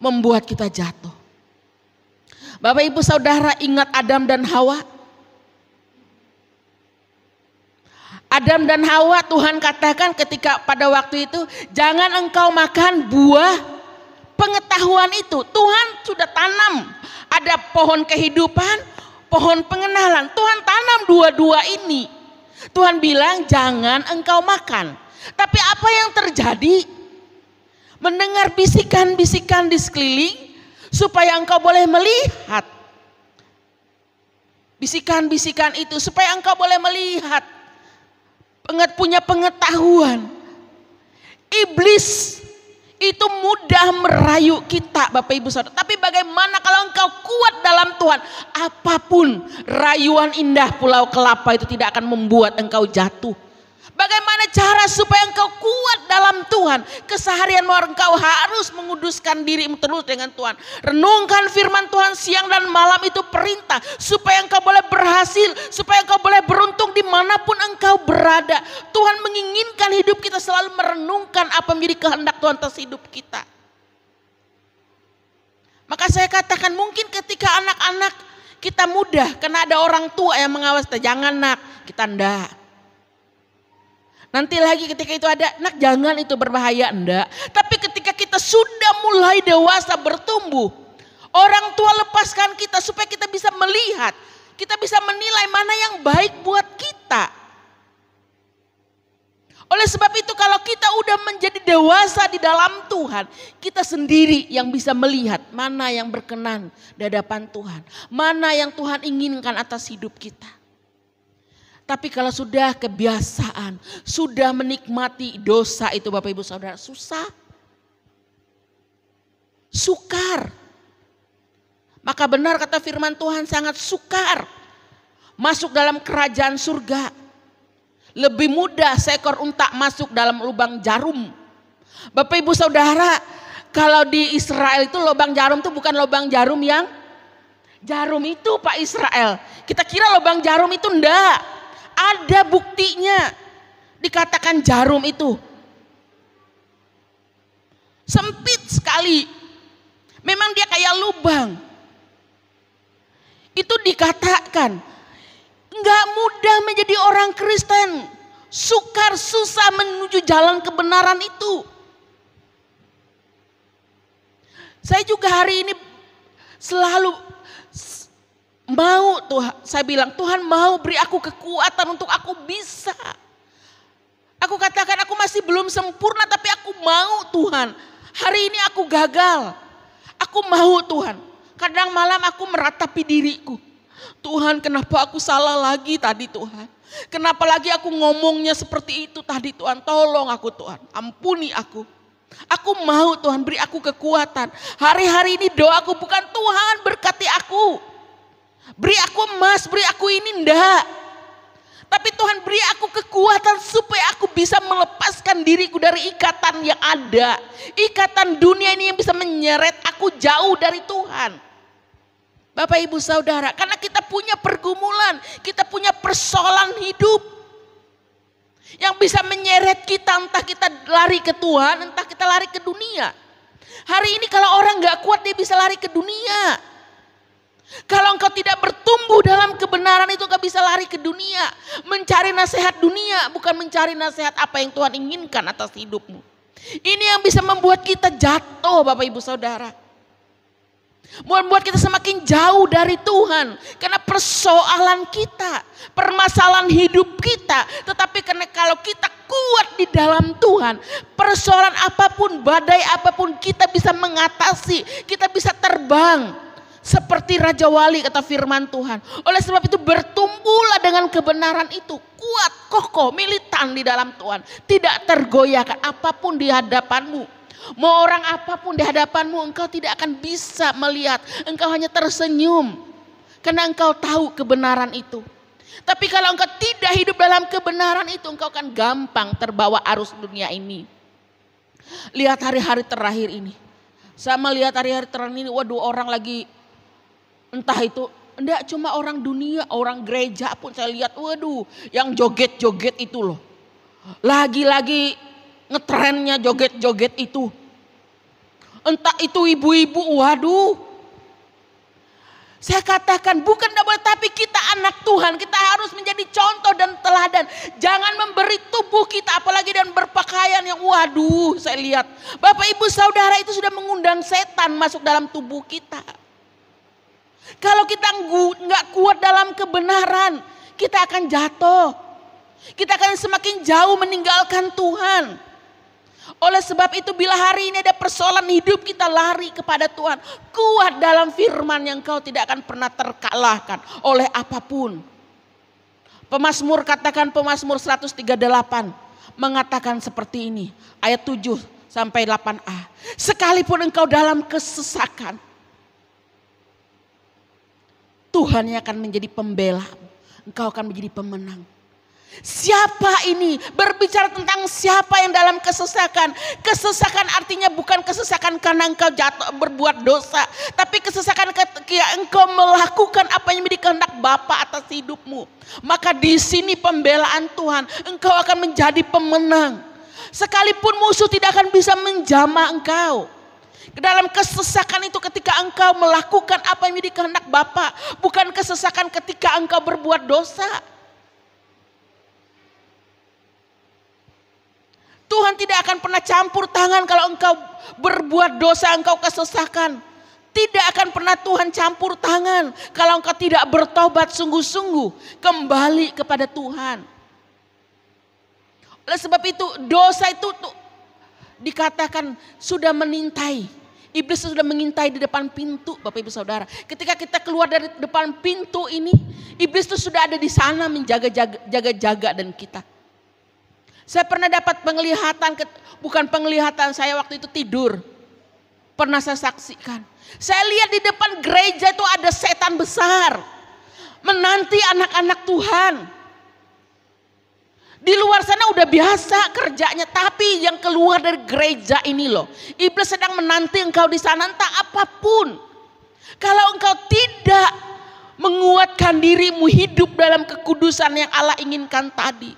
D: membuat kita jatuh. Bapak Ibu Saudara ingat Adam dan Hawa? Adam dan Hawa Tuhan katakan ketika pada waktu itu jangan engkau makan buah pengetahuan itu. Tuhan sudah tanam. Ada pohon kehidupan, pohon pengenalan. Tuhan tanam dua-dua ini. Tuhan bilang jangan engkau makan. Tapi apa yang terjadi? Mendengar bisikan-bisikan di sekeliling supaya engkau boleh melihat. Bisikan-bisikan itu supaya engkau boleh melihat. Punya pengetahuan. Iblis itu mudah merayu kita Bapak Ibu Saudara. Tapi bagaimana kalau engkau kuat dalam Tuhan? Apapun rayuan indah Pulau Kelapa itu tidak akan membuat engkau jatuh. Bagaimana cara supaya engkau kuat dalam Tuhan? Keseharianmu engkau harus menguduskan dirimu terus dengan Tuhan. Renungkan firman Tuhan siang dan malam itu perintah. Supaya engkau boleh berhasil. Supaya engkau boleh beruntung dimanapun engkau berada. Tuhan menginginkan hidup kita selalu merenungkan apa menjadi kehendak Tuhan atas hidup kita. Maka saya katakan mungkin ketika anak-anak kita mudah. Karena ada orang tua yang mengawasi kita. Jangan nak, kita enggak. Nanti lagi ketika itu ada, nak jangan itu berbahaya, enggak. Tapi ketika kita sudah mulai dewasa bertumbuh, orang tua lepaskan kita supaya kita bisa melihat, kita bisa menilai mana yang baik buat kita. Oleh sebab itu kalau kita udah menjadi dewasa di dalam Tuhan, kita sendiri yang bisa melihat mana yang berkenan di hadapan Tuhan. Mana yang Tuhan inginkan atas hidup kita. Tapi kalau sudah kebiasaan, sudah menikmati dosa itu Bapak Ibu Saudara, susah. Sukar. Maka benar kata firman Tuhan, sangat sukar masuk dalam kerajaan surga. Lebih mudah seekor unta masuk dalam lubang jarum. Bapak Ibu Saudara, kalau di Israel itu lubang jarum itu bukan lubang jarum yang jarum itu Pak Israel. Kita kira lubang jarum itu enggak. Ada buktinya dikatakan jarum itu. Sempit sekali. Memang dia kayak lubang. Itu dikatakan enggak mudah menjadi orang Kristen. Sukar susah menuju jalan kebenaran itu. Saya juga hari ini selalu mau Tuhan, saya bilang Tuhan mau beri aku kekuatan untuk aku bisa. Aku katakan aku masih belum sempurna tapi aku mau Tuhan. Hari ini aku gagal. Aku mau Tuhan. Kadang malam aku meratapi diriku. Tuhan kenapa aku salah lagi tadi Tuhan. Kenapa lagi aku ngomongnya seperti itu tadi Tuhan. Tolong aku Tuhan. Ampuni aku. Aku mau Tuhan beri aku kekuatan. Hari-hari ini doaku bukan Tuhan berkati aku. Beri aku emas, beri aku ini enggak. Tapi Tuhan beri aku kekuatan supaya aku bisa melepaskan diriku dari ikatan yang ada. Ikatan dunia ini yang bisa menyeret aku jauh dari Tuhan. Bapak Ibu Saudara, karena kita punya pergumulan, kita punya persoalan hidup. Yang bisa menyeret kita, entah kita lari ke Tuhan, entah kita lari ke dunia. Hari ini kalau orang gak kuat dia bisa lari ke dunia. Kalau engkau tidak bertumbuh dalam kebenaran itu engkau bisa lari ke dunia. Mencari nasihat dunia bukan mencari nasihat apa yang Tuhan inginkan atas hidupmu. Ini yang bisa membuat kita jatuh Bapak Ibu Saudara. Membuat kita semakin jauh dari Tuhan. Karena persoalan kita, permasalahan hidup kita. Tetapi karena kalau kita kuat di dalam Tuhan, persoalan apapun, badai apapun kita bisa mengatasi. Kita bisa terbang. Seperti Raja Wali kata firman Tuhan. Oleh sebab itu bertumbuhlah dengan kebenaran itu. Kuat, kokoh, militan di dalam Tuhan. Tidak tergoyahkan apapun di hadapanmu. Mau orang apapun di hadapanmu engkau tidak akan bisa melihat. Engkau hanya tersenyum. Karena engkau tahu kebenaran itu. Tapi kalau engkau tidak hidup dalam kebenaran itu engkau akan gampang terbawa arus dunia ini. Lihat hari-hari terakhir ini. Saya melihat hari-hari terakhir ini waduh orang lagi entah itu, enggak cuma orang dunia, orang gereja pun saya lihat, waduh yang joget-joget itu loh. Lagi-lagi ngetrennya joget-joget itu. Entah itu ibu-ibu, waduh. Saya katakan bukan double tapi kita anak Tuhan, kita harus menjadi contoh dan teladan. Jangan memberi tubuh kita apalagi dan berpakaian yang waduh saya lihat. Bapak Ibu Saudara itu sudah mengundang setan masuk dalam tubuh kita. Kalau kita nggak kuat dalam kebenaran, kita akan jatuh. Kita akan semakin jauh meninggalkan Tuhan. Oleh sebab itu bila hari ini ada persoalan hidup kita lari kepada Tuhan. Kuat dalam firman yang kau tidak akan pernah terkalahkan oleh apapun. Pemazmur katakan Pemazmur 138 mengatakan seperti ini. Ayat 7 sampai 8a. Sekalipun engkau dalam kesesakan. Tuhan yang akan menjadi pembela, engkau akan menjadi pemenang. Siapa ini? Berbicara tentang siapa yang dalam kesesakan. Kesesakan artinya bukan kesesakan karena engkau jatuh berbuat dosa. Tapi kesesakan ketika engkau melakukan apa yang menjadi kehendak Bapa atas hidupmu. Maka di sini pembelaan Tuhan, engkau akan menjadi pemenang. Sekalipun musuh tidak akan bisa menjamah engkau. Dalam kesesakan itu ketika engkau melakukan apa yang menjadi kehendak Bapa. Bukan kesesakan ketika engkau berbuat dosa. Tuhan tidak akan pernah campur tangan kalau engkau berbuat dosa, engkau kesesakan. Tidak akan pernah Tuhan campur tangan kalau engkau tidak bertobat sungguh-sungguh. Kembali kepada Tuhan. Oleh sebab itu dosa itu dikatakan sudah mengintai. Iblis sudah mengintai di depan pintu, Bapak Ibu Saudara. Ketika kita keluar dari depan pintu ini, iblis itu sudah ada di sana menjaga-jaga dan kita. Saya pernah dapat penglihatan, bukan penglihatan, saya waktu itu tidur. Pernah saya saksikan. Saya lihat di depan gereja itu ada setan besar menanti anak-anak Tuhan. Di luar sana udah biasa kerjanya, tapi yang keluar dari gereja ini loh, iblis sedang menanti engkau di sana entah apapun. Kalau engkau tidak menguatkan dirimu hidup dalam kekudusan yang Allah inginkan tadi,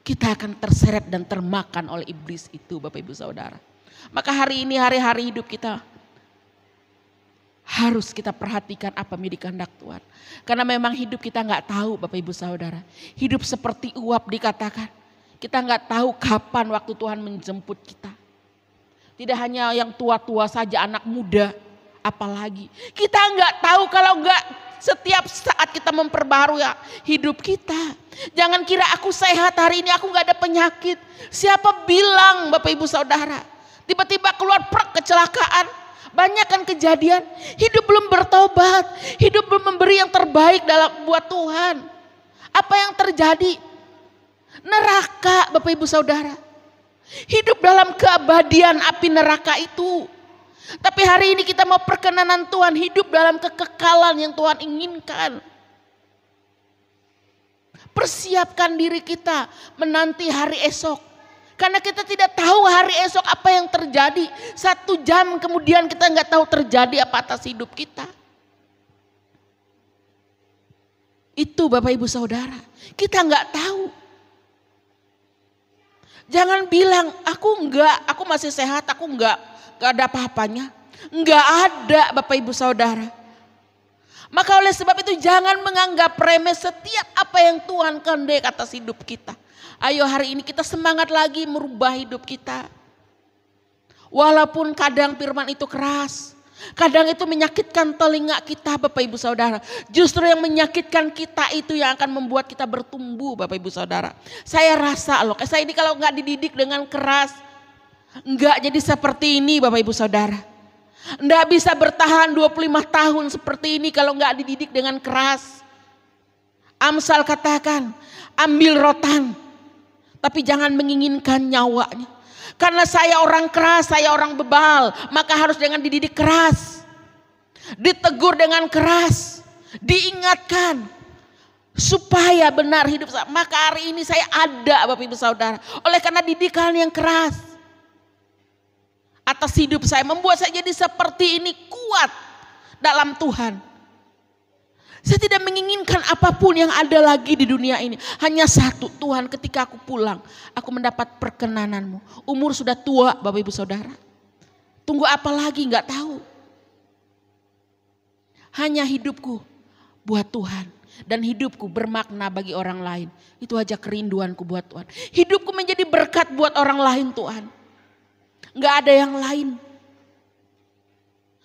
D: kita akan terseret dan termakan oleh iblis itu, Bapak Ibu Saudara. Maka hari ini hari-hari hidup kita harus kita perhatikan apa yang dikehendak Tuhan. Karena memang hidup kita nggak tahu, Bapak Ibu Saudara. Hidup seperti uap dikatakan. Kita nggak tahu kapan waktu Tuhan menjemput kita. Tidak hanya yang tua-tua saja, anak muda, apalagi. Kita nggak tahu kalau nggak setiap saat kita memperbarui hidup kita. Jangan kira aku sehat hari ini, aku nggak ada penyakit. Siapa bilang, Bapak Ibu Saudara? Tiba-tiba keluar kecelakaan. Banyak kan kejadian, hidup belum bertobat, hidup belum memberi yang terbaik dalam buat Tuhan. Apa yang terjadi? Neraka, Bapak Ibu Saudara. Hidup dalam keabadian api neraka itu. Tapi hari ini kita mau perkenanan Tuhan, hidup dalam kekekalan yang Tuhan inginkan. Persiapkan diri kita menanti hari esok. Karena kita tidak tahu hari esok apa yang terjadi. 1 jam kemudian kita nggak tahu terjadi apa atas hidup kita. Itu Bapak Ibu Saudara, kita nggak tahu. Jangan bilang aku masih sehat, aku nggak ada apa-apanya. Nggak ada, Bapak Ibu Saudara. Maka oleh sebab itu jangan menganggap remeh setiap apa yang Tuhan kehendak atas hidup kita. Ayo hari ini kita semangat lagi merubah hidup kita. Walaupun kadang firman itu keras, kadang itu menyakitkan telinga kita, Bapak Ibu Saudara. Justru yang menyakitkan kita itu yang akan membuat kita bertumbuh, Bapak Ibu Saudara. Saya rasa loh, saya ini kalau nggak dididik dengan keras, nggak jadi seperti ini, Bapak Ibu Saudara. Nggak bisa bertahan 25 tahun seperti ini kalau nggak dididik dengan keras. Amsal katakan, ambil rotan, tapi jangan menginginkan nyawanya. Karena saya orang keras, saya orang bebal, maka harus dengan dididik keras. Ditegur dengan keras, diingatkan supaya benar hidup saya. Maka hari ini saya ada, Bapak Ibu Saudara, oleh karena didikan yang keras atas hidup saya, membuat saya jadi seperti ini, kuat dalam Tuhan. Saya tidak menginginkan apapun yang ada lagi di dunia ini. Hanya satu, Tuhan, ketika aku pulang, aku mendapat perkenanan-Mu. Umur sudah tua, Bapak Ibu Saudara. Tunggu apa lagi, nggak tahu. Hanya hidupku buat Tuhan. Dan hidupku bermakna bagi orang lain. Itu aja kerinduanku buat Tuhan. Hidupku menjadi berkat buat orang lain, Tuhan. Nggak ada yang lain.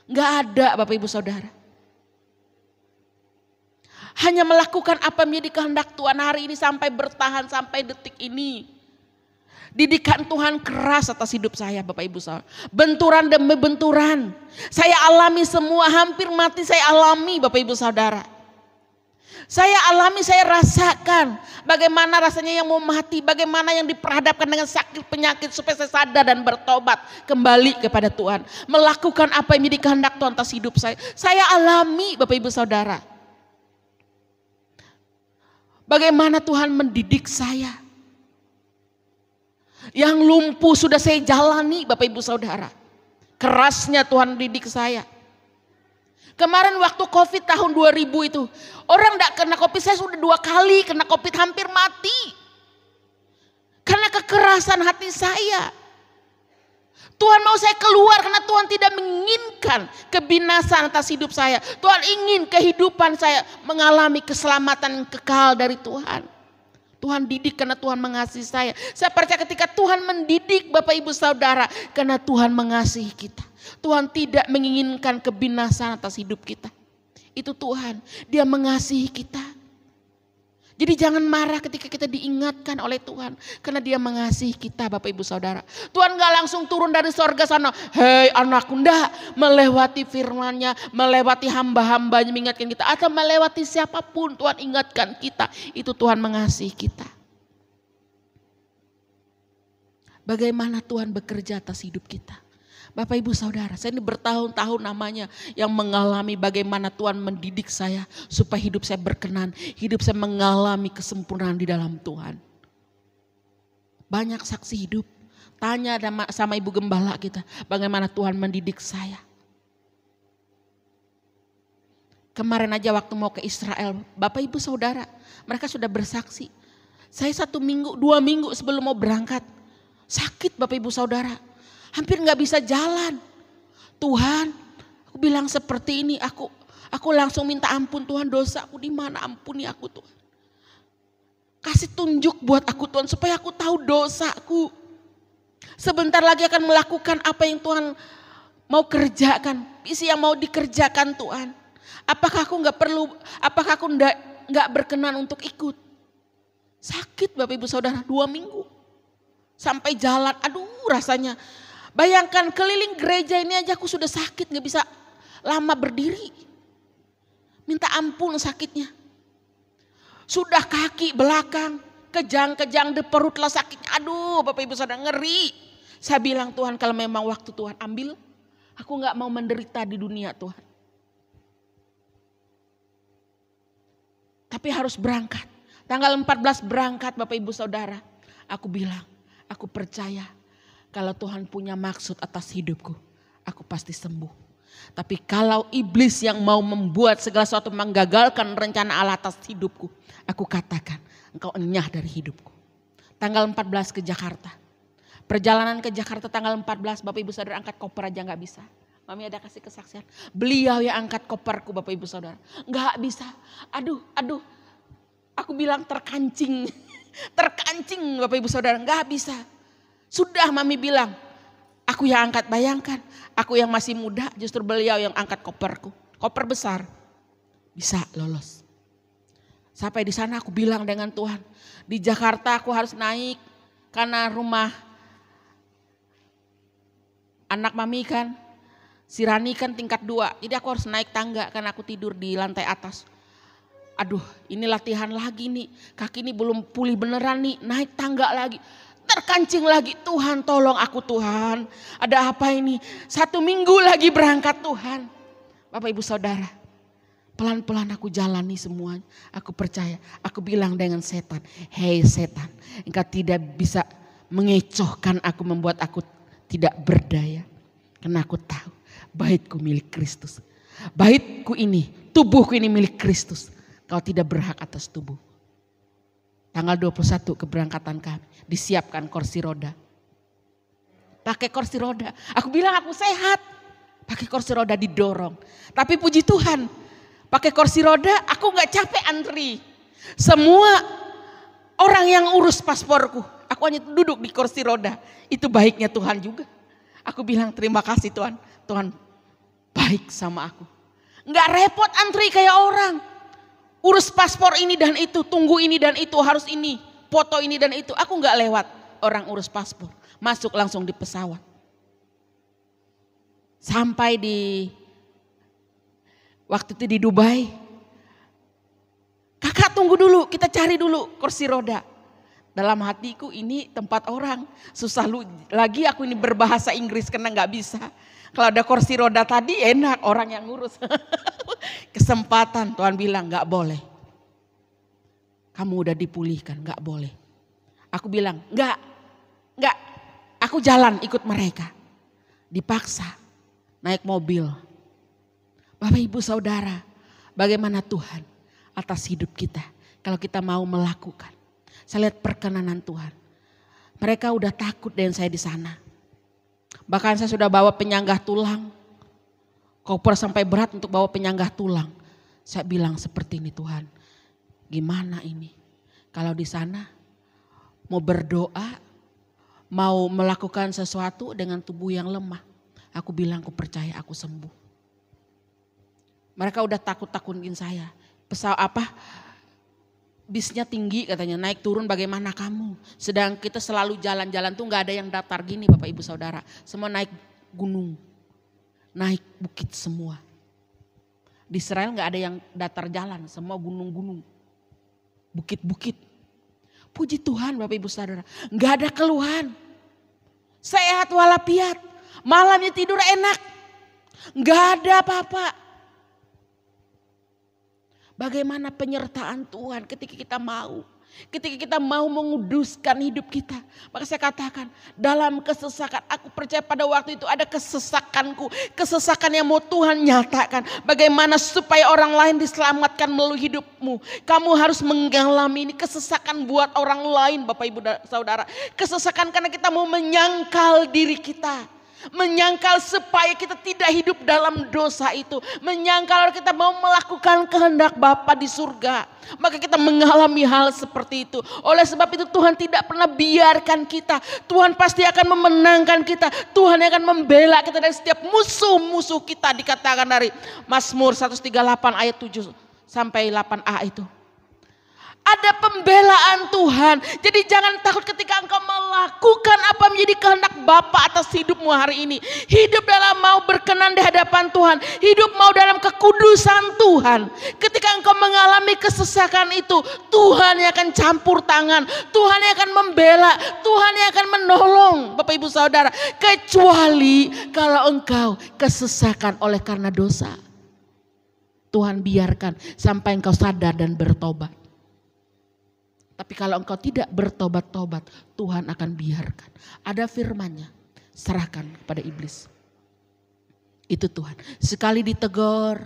D: Nggak ada, Bapak Ibu Saudara. Hanya melakukan apa yang menjadi kehendak Tuhan hari ini sampai bertahan sampai detik ini. Didikan Tuhan keras atas hidup saya, Bapak Ibu Saudara. Benturan demi benturan. Saya alami semua, hampir mati saya alami, Bapak Ibu Saudara. Saya alami, saya rasakan bagaimana rasanya yang mau mati, bagaimana yang diperhadapkan dengan sakit penyakit supaya saya sadar dan bertobat kembali kepada Tuhan. Melakukan apa yang menjadi kehendak Tuhan atas hidup saya. Saya alami, Bapak Ibu Saudara. Bagaimana Tuhan mendidik saya. Yang lumpuh sudah saya jalani, Bapak Ibu Saudara. Kerasnya Tuhan didik saya. Kemarin waktu COVID tahun 2000 itu. Orang tidak kena COVID, saya sudah 2 kali kena COVID hampir mati. Karena kekerasan hati saya. Tuhan mau saya keluar karena Tuhan tidak menginginkan kebinasaan atas hidup saya. Tuhan ingin kehidupan saya mengalami keselamatan yang kekal dari Tuhan. Tuhan didik karena Tuhan mengasihi saya. Saya percaya ketika Tuhan mendidik Bapak Ibu Saudara karena Tuhan mengasihi kita. Tuhan tidak menginginkan kebinasaan atas hidup kita. Itu Tuhan, Dia mengasihi kita. Jadi jangan marah ketika kita diingatkan oleh Tuhan. Karena dia mengasihi kita Bapak Ibu Saudara. Tuhan gak langsung turun dari sorga sana. Hei anakku, enggak. Melewati firman-Nya, melewati hamba-hambanya mengingatkan kita. Atau melewati siapapun Tuhan ingatkan kita. Itu Tuhan mengasihi kita. Bagaimana Tuhan bekerja atas hidup kita. Bapak Ibu Saudara, saya ini bertahun-tahun namanya yang mengalami bagaimana Tuhan mendidik saya supaya hidup saya berkenan, hidup saya mengalami kesempurnaan di dalam Tuhan. Banyak saksi hidup, tanya sama Ibu Gembala kita bagaimana Tuhan mendidik saya. Kemarin aja waktu mau ke Israel, Bapak Ibu Saudara, mereka sudah bersaksi. Saya 1 minggu, 2 minggu sebelum mau berangkat, sakit Bapak Ibu Saudara. Hampir gak bisa jalan. Tuhan, aku bilang seperti ini, aku langsung minta ampun Tuhan, dosaku di mana, ampuni aku Tuhan. Kasih tunjuk buat aku Tuhan supaya aku tahu dosaku. Sebentar lagi akan melakukan apa yang Tuhan mau kerjakan, isi yang mau dikerjakan Tuhan. Apakah aku gak berkenan untuk ikut? Sakit Bapak Ibu Saudara 2 minggu. Sampai jalan, aduh rasanya. Bayangkan keliling gereja ini aja aku sudah sakit, gak bisa lama berdiri. Minta ampun sakitnya. Sudah kaki belakang, kejang-kejang di perut lah sakitnya. Aduh Bapak Ibu Saudara ngeri. Saya bilang Tuhan kalau memang waktu Tuhan ambil, aku gak mau menderita di dunia Tuhan. Tapi harus berangkat. Tanggal 14 berangkat Bapak Ibu Saudara. Aku bilang, aku percaya. Kalau Tuhan punya maksud atas hidupku, aku pasti sembuh. Tapi kalau iblis yang mau membuat segala sesuatu menggagalkan rencana Allah atas hidupku, aku katakan engkau enyah dari hidupku. Tanggal 14 ke Jakarta. Perjalanan ke Jakarta tanggal 14, Bapak Ibu Saudara angkat koper aja gak bisa. Mami ada kasih kesaksian. Beliau yang angkat koperku Bapak Ibu Saudara. Gak bisa. Aduh. Aku bilang terkancing. Terkancing Bapak Ibu Saudara, gak bisa. Sudah Mami bilang, aku yang angkat, bayangkan. Aku yang masih muda, justru beliau yang angkat koperku. Koper besar, bisa lolos. Sampai di sana aku bilang dengan Tuhan, di Jakarta aku harus naik. Karena rumah anak Mami kan, si Rani kan tingkat 2. Jadi aku harus naik tangga karena aku tidur di lantai atas. Aduh ini latihan lagi nih, kaki ini belum pulih beneran nih, naik tangga lagi. Terkancing lagi, Tuhan tolong aku Tuhan. Ada apa ini? 1 minggu lagi berangkat Tuhan. Bapak Ibu Saudara, pelan-pelan aku jalani semuanya. Aku percaya, aku bilang dengan setan, hei setan, engkau tidak bisa mengecohkan aku, membuat aku tidak berdaya. Karena aku tahu, baitku milik Kristus. Baitku ini, tubuhku ini milik Kristus. Kau tidak berhak atas tubuh. Tanggal 21 keberangkatan kami, disiapkan kursi roda. Pakai kursi roda, aku bilang aku sehat. Pakai kursi roda didorong. Tapi puji Tuhan, pakai kursi roda aku gak capek antri. Semua orang yang urus pasporku, aku hanya duduk di kursi roda. Itu baiknya Tuhan juga. Aku bilang terima kasih Tuhan, Tuhan baik sama aku. Gak repot antri kayak orang. Urus paspor ini dan itu, tunggu ini dan itu, harus ini, foto ini dan itu. Aku gak lewat orang urus paspor, masuk langsung di pesawat. Sampai waktu itu di Dubai, kakak tunggu dulu, kita cari dulu kursi roda. Dalam hatiku ini tempat orang, susah lagi aku ini berbahasa Inggris karena gak bisa. Kalau ada kursi roda tadi enak, orang yang ngurus. Kesempatan Tuhan bilang gak boleh. Kamu udah dipulihkan, gak boleh. Aku bilang enggak. Aku jalan ikut mereka. Dipaksa naik mobil. Bapak Ibu Saudara, bagaimana Tuhan atas hidup kita. Kalau kita mau melakukan. Saya lihat perkenanan Tuhan. Mereka udah takut dengan saya di sana. Bahkan saya sudah bawa penyanggah tulang. Koper sampai berat untuk bawa penyanggah tulang. Saya bilang seperti ini Tuhan. Gimana ini? Kalau di sana mau berdoa, mau melakukan sesuatu dengan tubuh yang lemah. Aku bilang aku percaya aku sembuh. Mereka udah takut-takutin saya. bisnya tinggi katanya, naik turun bagaimana kamu. Sedang kita selalu jalan-jalan tuh gak ada yang datar gini Bapak Ibu Saudara. Semua naik gunung, naik bukit semua. Di Israel gak ada yang datar jalan, semua gunung-gunung, bukit-bukit. Puji Tuhan Bapak Ibu Saudara, gak ada keluhan. Sehat walafiat, malamnya tidur enak, gak ada apa-apa. Bagaimana penyertaan Tuhan ketika kita mau menguduskan hidup kita. Maka saya katakan dalam kesesakan, aku percaya pada waktu itu ada kesesakanku. Kesesakan yang mau Tuhan nyatakan. Bagaimana supaya orang lain diselamatkan melalui hidupmu. Kamu harus mengalami ini kesesakan buat orang lain Bapak Ibu Saudara. Kesesakan karena kita mau menyangkal diri kita. Menyangkal supaya kita tidak hidup dalam dosa itu. Menyangkal kita mau melakukan kehendak Bapa di surga. Maka kita mengalami hal seperti itu. Oleh sebab itu Tuhan tidak pernah biarkan kita. Tuhan pasti akan memenangkan kita. Tuhan akan membela kita dari setiap musuh-musuh kita. Dikatakan dari Mazmur 138 ayat 7 sampai 8a itu. Ada pembelaan Tuhan. Jadi jangan takut ketika engkau melakukan apa menjadi kehendak Bapa atas hidupmu hari ini. Hidup dalam mau berkenan di hadapan Tuhan. Hidup mau dalam kekudusan Tuhan. Ketika engkau mengalami kesesakan itu, Tuhan yang akan campur tangan. Tuhan yang akan membela. Tuhan yang akan menolong Bapak Ibu Saudara. Kecuali kalau engkau kesesakan oleh karena dosa. Tuhan biarkan sampai engkau sadar dan bertobat. Tapi kalau engkau tidak bertobat-tobat, Tuhan akan biarkan. Ada firman-Nya, serahkan kepada iblis. Itu Tuhan. Sekali ditegur,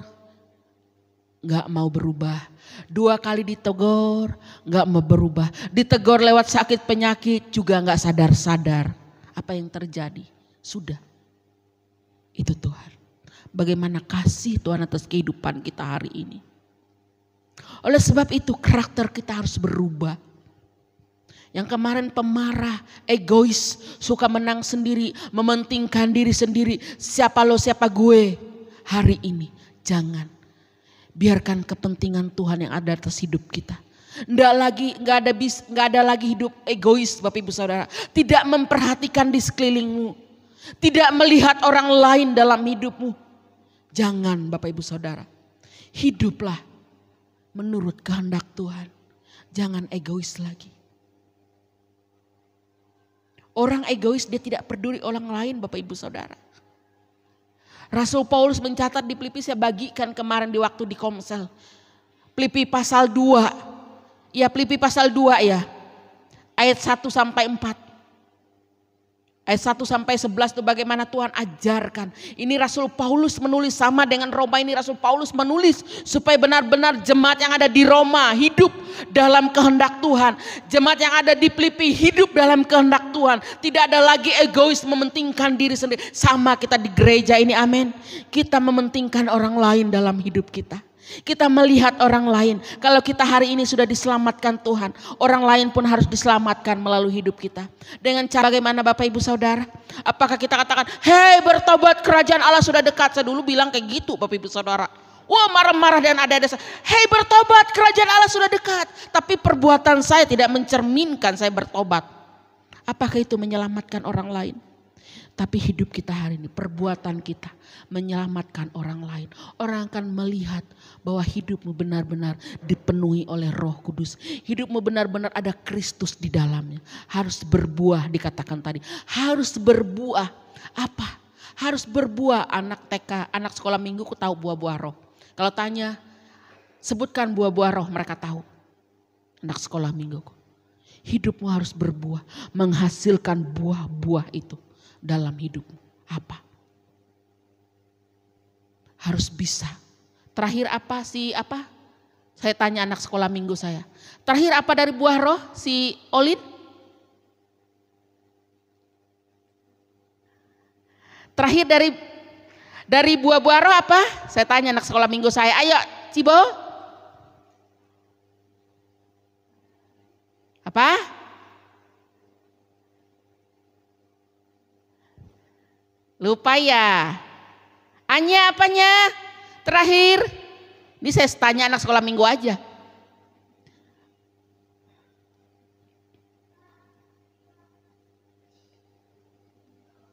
D: gak mau berubah. 2 kali ditegur, gak mau berubah. Ditegur lewat sakit penyakit, juga gak sadar-sadar. Apa yang terjadi? Sudah. Itu Tuhan. Bagaimana kasih Tuhan atas kehidupan kita hari ini. Oleh sebab itu karakter kita harus berubah. Yang kemarin pemarah, egois, suka menang sendiri, mementingkan diri sendiri. Siapa lo, siapa gue. Hari ini jangan. Biarkan kepentingan Tuhan yang ada atas hidup kita. Nggak ada lagi hidup egois Bapak Ibu Saudara. Tidak memperhatikan di sekelilingmu. Tidak melihat orang lain dalam hidupmu. Jangan Bapak Ibu Saudara. Hiduplah menurut kehendak Tuhan. Jangan egois lagi. Orang egois dia tidak peduli orang lain Bapak Ibu Saudara. Rasul Paulus mencatat di Filipi, saya bagikan kemarin di waktu di Komsel. Filipi pasal 2. Ya Filipi pasal 2 ya. Ayat 1 sampai 4. Ayat 1 sampai 11 itu bagaimana Tuhan ajarkan. Ini Rasul Paulus menulis sama dengan Roma, ini Rasul Paulus menulis supaya benar-benar jemaat yang ada di Roma hidup dalam kehendak Tuhan. Jemaat yang ada di Filipi hidup dalam kehendak Tuhan. Tidak ada lagi egois mementingkan diri sendiri. Sama kita di gereja ini, amin. Kita mementingkan orang lain dalam hidup kita. Kita melihat orang lain. Kalau kita hari ini sudah diselamatkan Tuhan, orang lain pun harus diselamatkan melalui hidup kita. Dengan cara bagaimana Bapak Ibu Saudara? Apakah kita katakan, hei bertobat kerajaan Allah sudah dekat. Saya dulu bilang kayak gitu Bapak Ibu Saudara. Wah marah-marah dan ada-ada. Hei bertobat kerajaan Allah sudah dekat. Tapi perbuatan saya tidak mencerminkan saya bertobat. Apakah itu menyelamatkan orang lain? Tapi hidup kita hari ini, perbuatan kita menyelamatkan orang lain. Orang akan melihat bahwa hidupmu benar-benar dipenuhi oleh Roh Kudus. Hidupmu benar-benar ada Kristus di dalamnya. Harus berbuah dikatakan tadi. Harus berbuah. Apa? Harus berbuah. Anak TK, anak sekolah minggu ku tahu buah-buah roh. Kalau tanya, sebutkan buah-buah roh, mereka tahu. Anak sekolah minggu. Hidupmu harus berbuah, menghasilkan buah-buah itu dalam hidupmu. Apa? Harus bisa. Terakhir apa sih apa? Saya tanya anak sekolah minggu saya. Terakhir apa dari buah roh si Olin? Terakhir dari buah-buah roh apa? Saya tanya anak sekolah minggu saya. Ayo Cibo. Apa? Lupa ya. Anya apanya? Terakhir. Ini saya tanya anak sekolah minggu aja.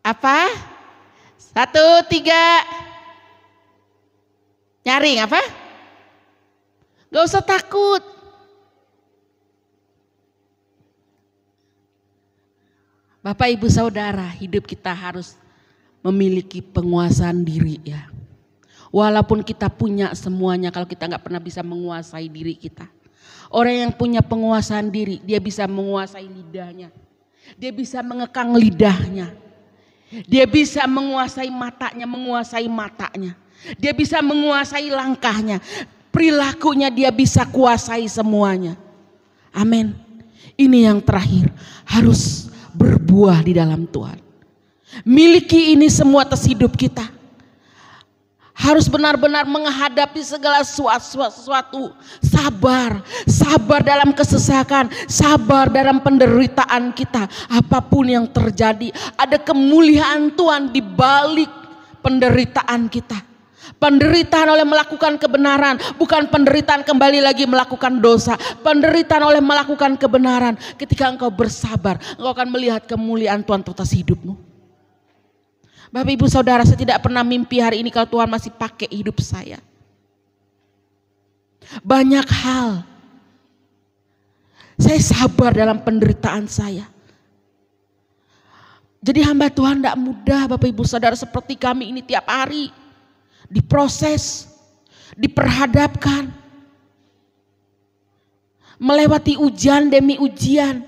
D: Apa? 1, 3. Nyaring apa? Gak usah takut. Bapak Ibu Saudara, hidup kita harus memiliki penguasaan diri ya. Walaupun kita punya semuanya, kalau kita gak pernah bisa menguasai diri kita. Orang yang punya penguasaan diri, dia bisa menguasai lidahnya. Dia bisa mengekang lidahnya. Dia bisa menguasai matanya. Dia bisa menguasai langkahnya. Perilakunya dia bisa kuasai semuanya. Amin. Ini yang terakhir, harus berbuah di dalam Tuhan. Miliki ini semua atas hidup kita. Harus benar-benar menghadapi segala sesuatu. Sabar dalam kesesakan, sabar dalam penderitaan kita. Apapun yang terjadi, ada kemuliaan Tuhan di balik penderitaan kita. Penderitaan oleh melakukan kebenaran, bukan penderitaan kembali lagi melakukan dosa. Penderitaan oleh melakukan kebenaran. Ketika engkau bersabar, engkau akan melihat kemuliaan Tuhan atas hidupmu. Bapak Ibu Saudara, saya tidak pernah mimpi hari ini kalau Tuhan masih pakai hidup saya. Banyak hal. Saya sabar dalam penderitaan saya. Jadi hamba Tuhan tidak mudah Bapak Ibu Saudara, seperti kami ini tiap hari. Diproses, diperhadapkan, melewati ujian demi ujian.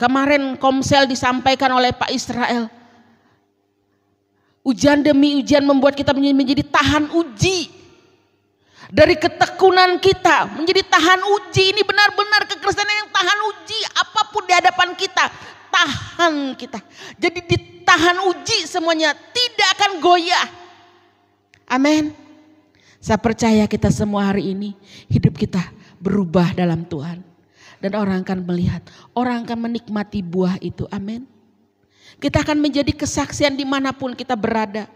D: Kemarin Komsel disampaikan oleh Pak Israel, ujian demi ujian membuat kita menjadi tahan uji. Dari ketekunan kita menjadi tahan uji. Ini benar-benar kekristenan yang tahan uji. Apapun di hadapan kita, tahan kita. Jadi ditahan uji semuanya, tidak akan goyah. Amin. Saya percaya kita semua hari ini hidup kita berubah dalam Tuhan. Dan orang akan melihat, orang akan menikmati buah itu. Amin. Kita akan menjadi kesaksian dimanapun kita berada.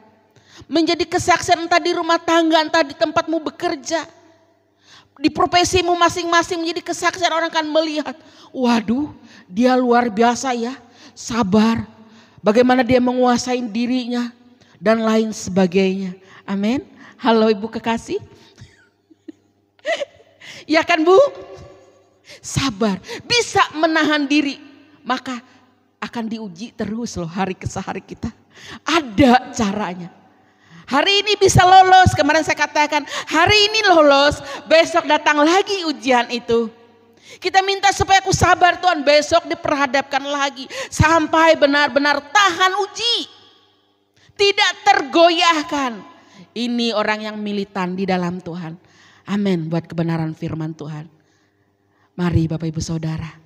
D: Menjadi kesaksian entah di rumah tangga, entah di tempatmu bekerja. Di profesimu masing-masing menjadi kesaksian, orang akan melihat. Waduh, dia luar biasa ya, sabar. Bagaimana dia menguasai dirinya dan lain sebagainya. Amin. Halo Ibu kekasih. Ya kan Bu? Sabar, bisa menahan diri. Maka akan diuji terus loh hari ke hari kita. Ada caranya. Hari ini bisa lolos, kemarin saya katakan hari ini lolos, besok datang lagi ujian itu. Kita minta supaya aku sabar Tuhan, besok diperhadapkan lagi. Sampai benar-benar tahan uji. Tidak tergoyahkan. Ini orang yang militan di dalam Tuhan. Amin, buat kebenaran firman Tuhan. Mari Bapak Ibu Saudara,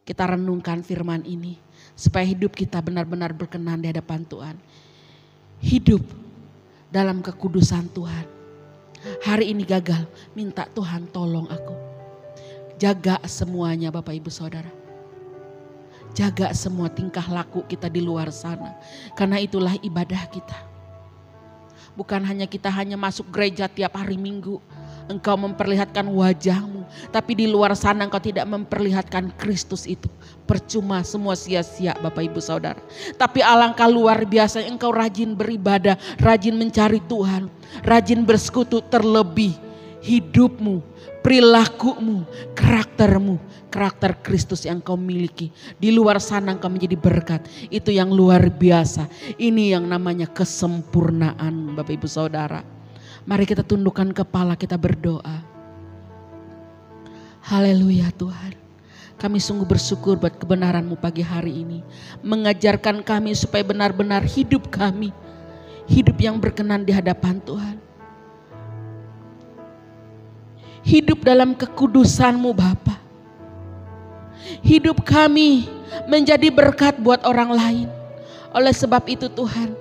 D: kita renungkan firman ini. Supaya hidup kita benar-benar berkenan di hadapan Tuhan. Hidup dalam kekudusan Tuhan. Hari ini gagal, minta Tuhan tolong aku. Jaga semuanya Bapak Ibu Saudara. Jaga semua tingkah laku kita di luar sana. Karena itulah ibadah kita. Bukan hanya kita masuk gereja tiap hari Minggu. Engkau memperlihatkan wajahmu. Tapi di luar sana engkau tidak memperlihatkan Kristus itu. Percuma, semua sia-sia Bapak Ibu Saudara. Tapi alangkah luar biasa engkau rajin beribadah. Rajin mencari Tuhan. Rajin bersekutu, terlebih hidupmu, perilakumu, karaktermu. Karakter Kristus yang kau miliki. Di luar sana engkau menjadi berkat. Itu yang luar biasa. Ini yang namanya kesempurnaan Bapak Ibu Saudara. Mari kita tundukkan kepala, kita berdoa. Haleluya Tuhan. Kami sungguh bersyukur buat kebenaran-Mu pagi hari ini. Mengajarkan kami supaya benar-benar hidup kami. Hidup yang berkenan di hadapan Tuhan. Hidup dalam kekudusan-Mu Bapa. Hidup kami menjadi berkat buat orang lain. Oleh sebab itu Tuhan,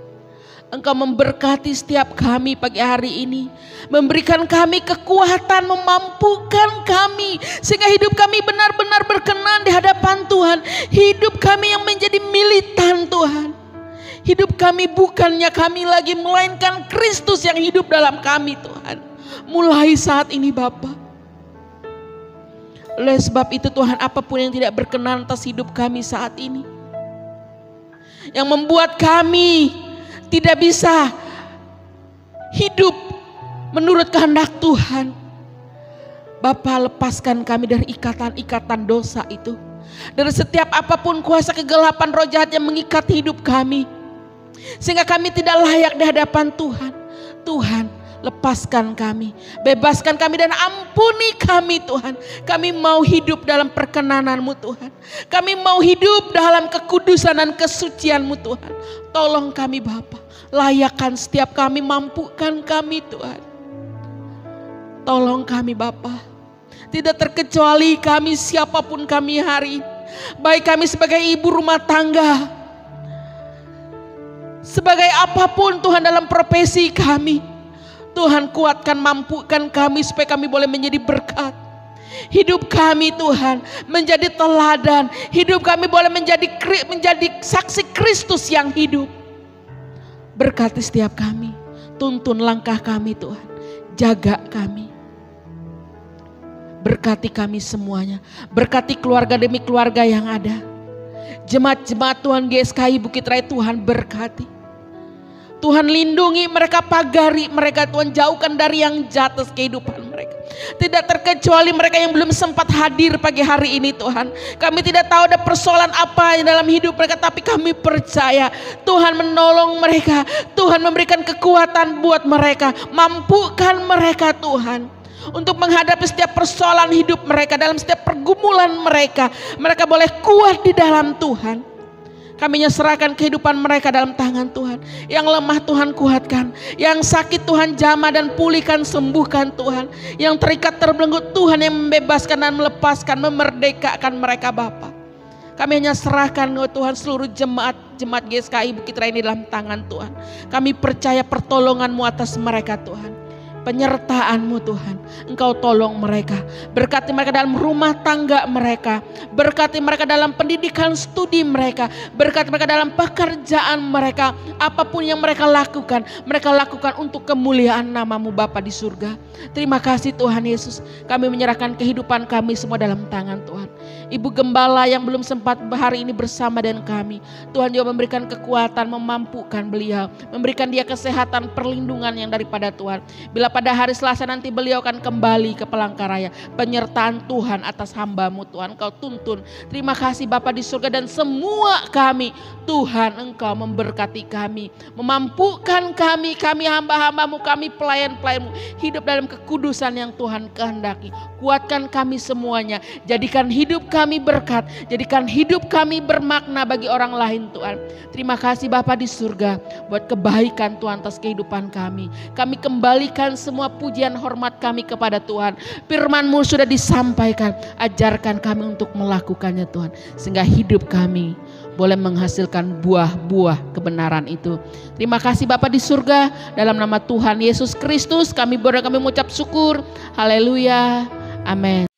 D: Engkau memberkati setiap kami pagi hari ini. Memberikan kami kekuatan, memampukan kami. Sehingga hidup kami benar-benar berkenan di hadapan Tuhan. Hidup kami yang menjadi militan Tuhan. Hidup kami bukannya kami lagi, melainkan Kristus yang hidup dalam kami Tuhan. Mulai saat ini Bapa. Oleh sebab itu Tuhan, apapun yang tidak berkenan atas hidup kami saat ini, yang membuat kami tidak bisa hidup menurut kehendak Tuhan. Bapa, lepaskan kami dari ikatan-ikatan dosa itu. Dari setiap apapun kuasa kegelapan roh jahat yang mengikat hidup kami, sehingga kami tidak layak di hadapan Tuhan. Tuhan, lepaskan kami, bebaskan kami dan ampuni kami Tuhan. Kami mau hidup dalam perkenanan-Mu Tuhan. Kami mau hidup dalam kekudusan dan kesucian-Mu Tuhan. Tolong kami Bapa, layakkan setiap kami, mampukan kami Tuhan. Tolong kami Bapa. Tidak terkecuali kami, siapapun kami hari ini. Baik kami sebagai ibu rumah tangga, sebagai apapun Tuhan dalam profesi kami. Tuhan, kuatkan, mampukan kami supaya kami boleh menjadi berkat. Hidup kami Tuhan menjadi teladan. Hidup kami boleh menjadi saksi Kristus yang hidup. Berkati setiap kami. Tuntun langkah kami Tuhan. Jaga kami. Berkati kami semuanya. Berkati keluarga demi keluarga yang ada. Jemaat-jemaat Tuhan GSKI Bukit Raya, Tuhan berkati. Tuhan lindungi mereka, pagari mereka Tuhan, jauhkan dari yang jahat atas kehidupan mereka. Tidak terkecuali mereka yang belum sempat hadir pagi hari ini Tuhan. Kami tidak tahu ada persoalan apa dalam hidup mereka, tapi kami percaya Tuhan menolong mereka. Tuhan memberikan kekuatan buat mereka, mampukan mereka Tuhan untuk menghadapi setiap persoalan hidup mereka, dalam setiap pergumulan mereka. Mereka boleh kuat di dalam Tuhan. Kami serahkan kehidupan mereka dalam tangan Tuhan. Yang lemah Tuhan kuatkan, yang sakit Tuhan jamah dan pulihkan, sembuhkan Tuhan. Yang terikat terbelenggu Tuhan yang membebaskan dan melepaskan, memerdekakan mereka Bapa. Kami hanya serahkan Tuhan seluruh jemaat GSKI Bukit Raya ini dalam tangan Tuhan. Kami percaya pertolongan-Mu atas mereka Tuhan. Penyertaan-Mu Tuhan, Engkau tolong mereka. Berkati mereka dalam rumah tangga mereka. Berkati mereka dalam pendidikan studi mereka. Berkati mereka dalam pekerjaan mereka. Apapun yang mereka lakukan untuk kemuliaan nama-Mu Bapa di surga. Terima kasih Tuhan Yesus. Kami menyerahkan kehidupan kami semua dalam tangan Tuhan. Ibu Gembala yang belum sempat hari ini bersama dengan kami, Tuhan juga memberikan kekuatan, memampukan beliau, memberikan dia kesehatan, perlindungan yang daripada Tuhan. Bila pada hari Selasa nanti beliau akan kembali ke Palangkaraya, penyertaan Tuhan atas hamba-Mu Tuhan, Engkau tuntun. Terima kasih Bapa di surga, dan semua kami Tuhan, Engkau memberkati kami, memampukan kami hamba-hamba-Mu, kami pelayan-pelayan-Mu, hidup dalam kekudusan yang Tuhan kehendaki. Kuatkan kami semuanya, jadikan hidup kami berkat, jadikan hidup kami bermakna bagi orang lain Tuhan. Terima kasih Bapa di surga buat kebaikan Tuhan atas kehidupan kami. Kami kembalikan semua pujian hormat kami kepada Tuhan. Firman-Mu sudah disampaikan, ajarkan kami untuk melakukannya Tuhan, sehingga hidup kami boleh menghasilkan buah-buah kebenaran itu. Terima kasih Bapa di surga, dalam nama Tuhan Yesus Kristus kami berdoa, kami mengucap syukur. Haleluya, amin.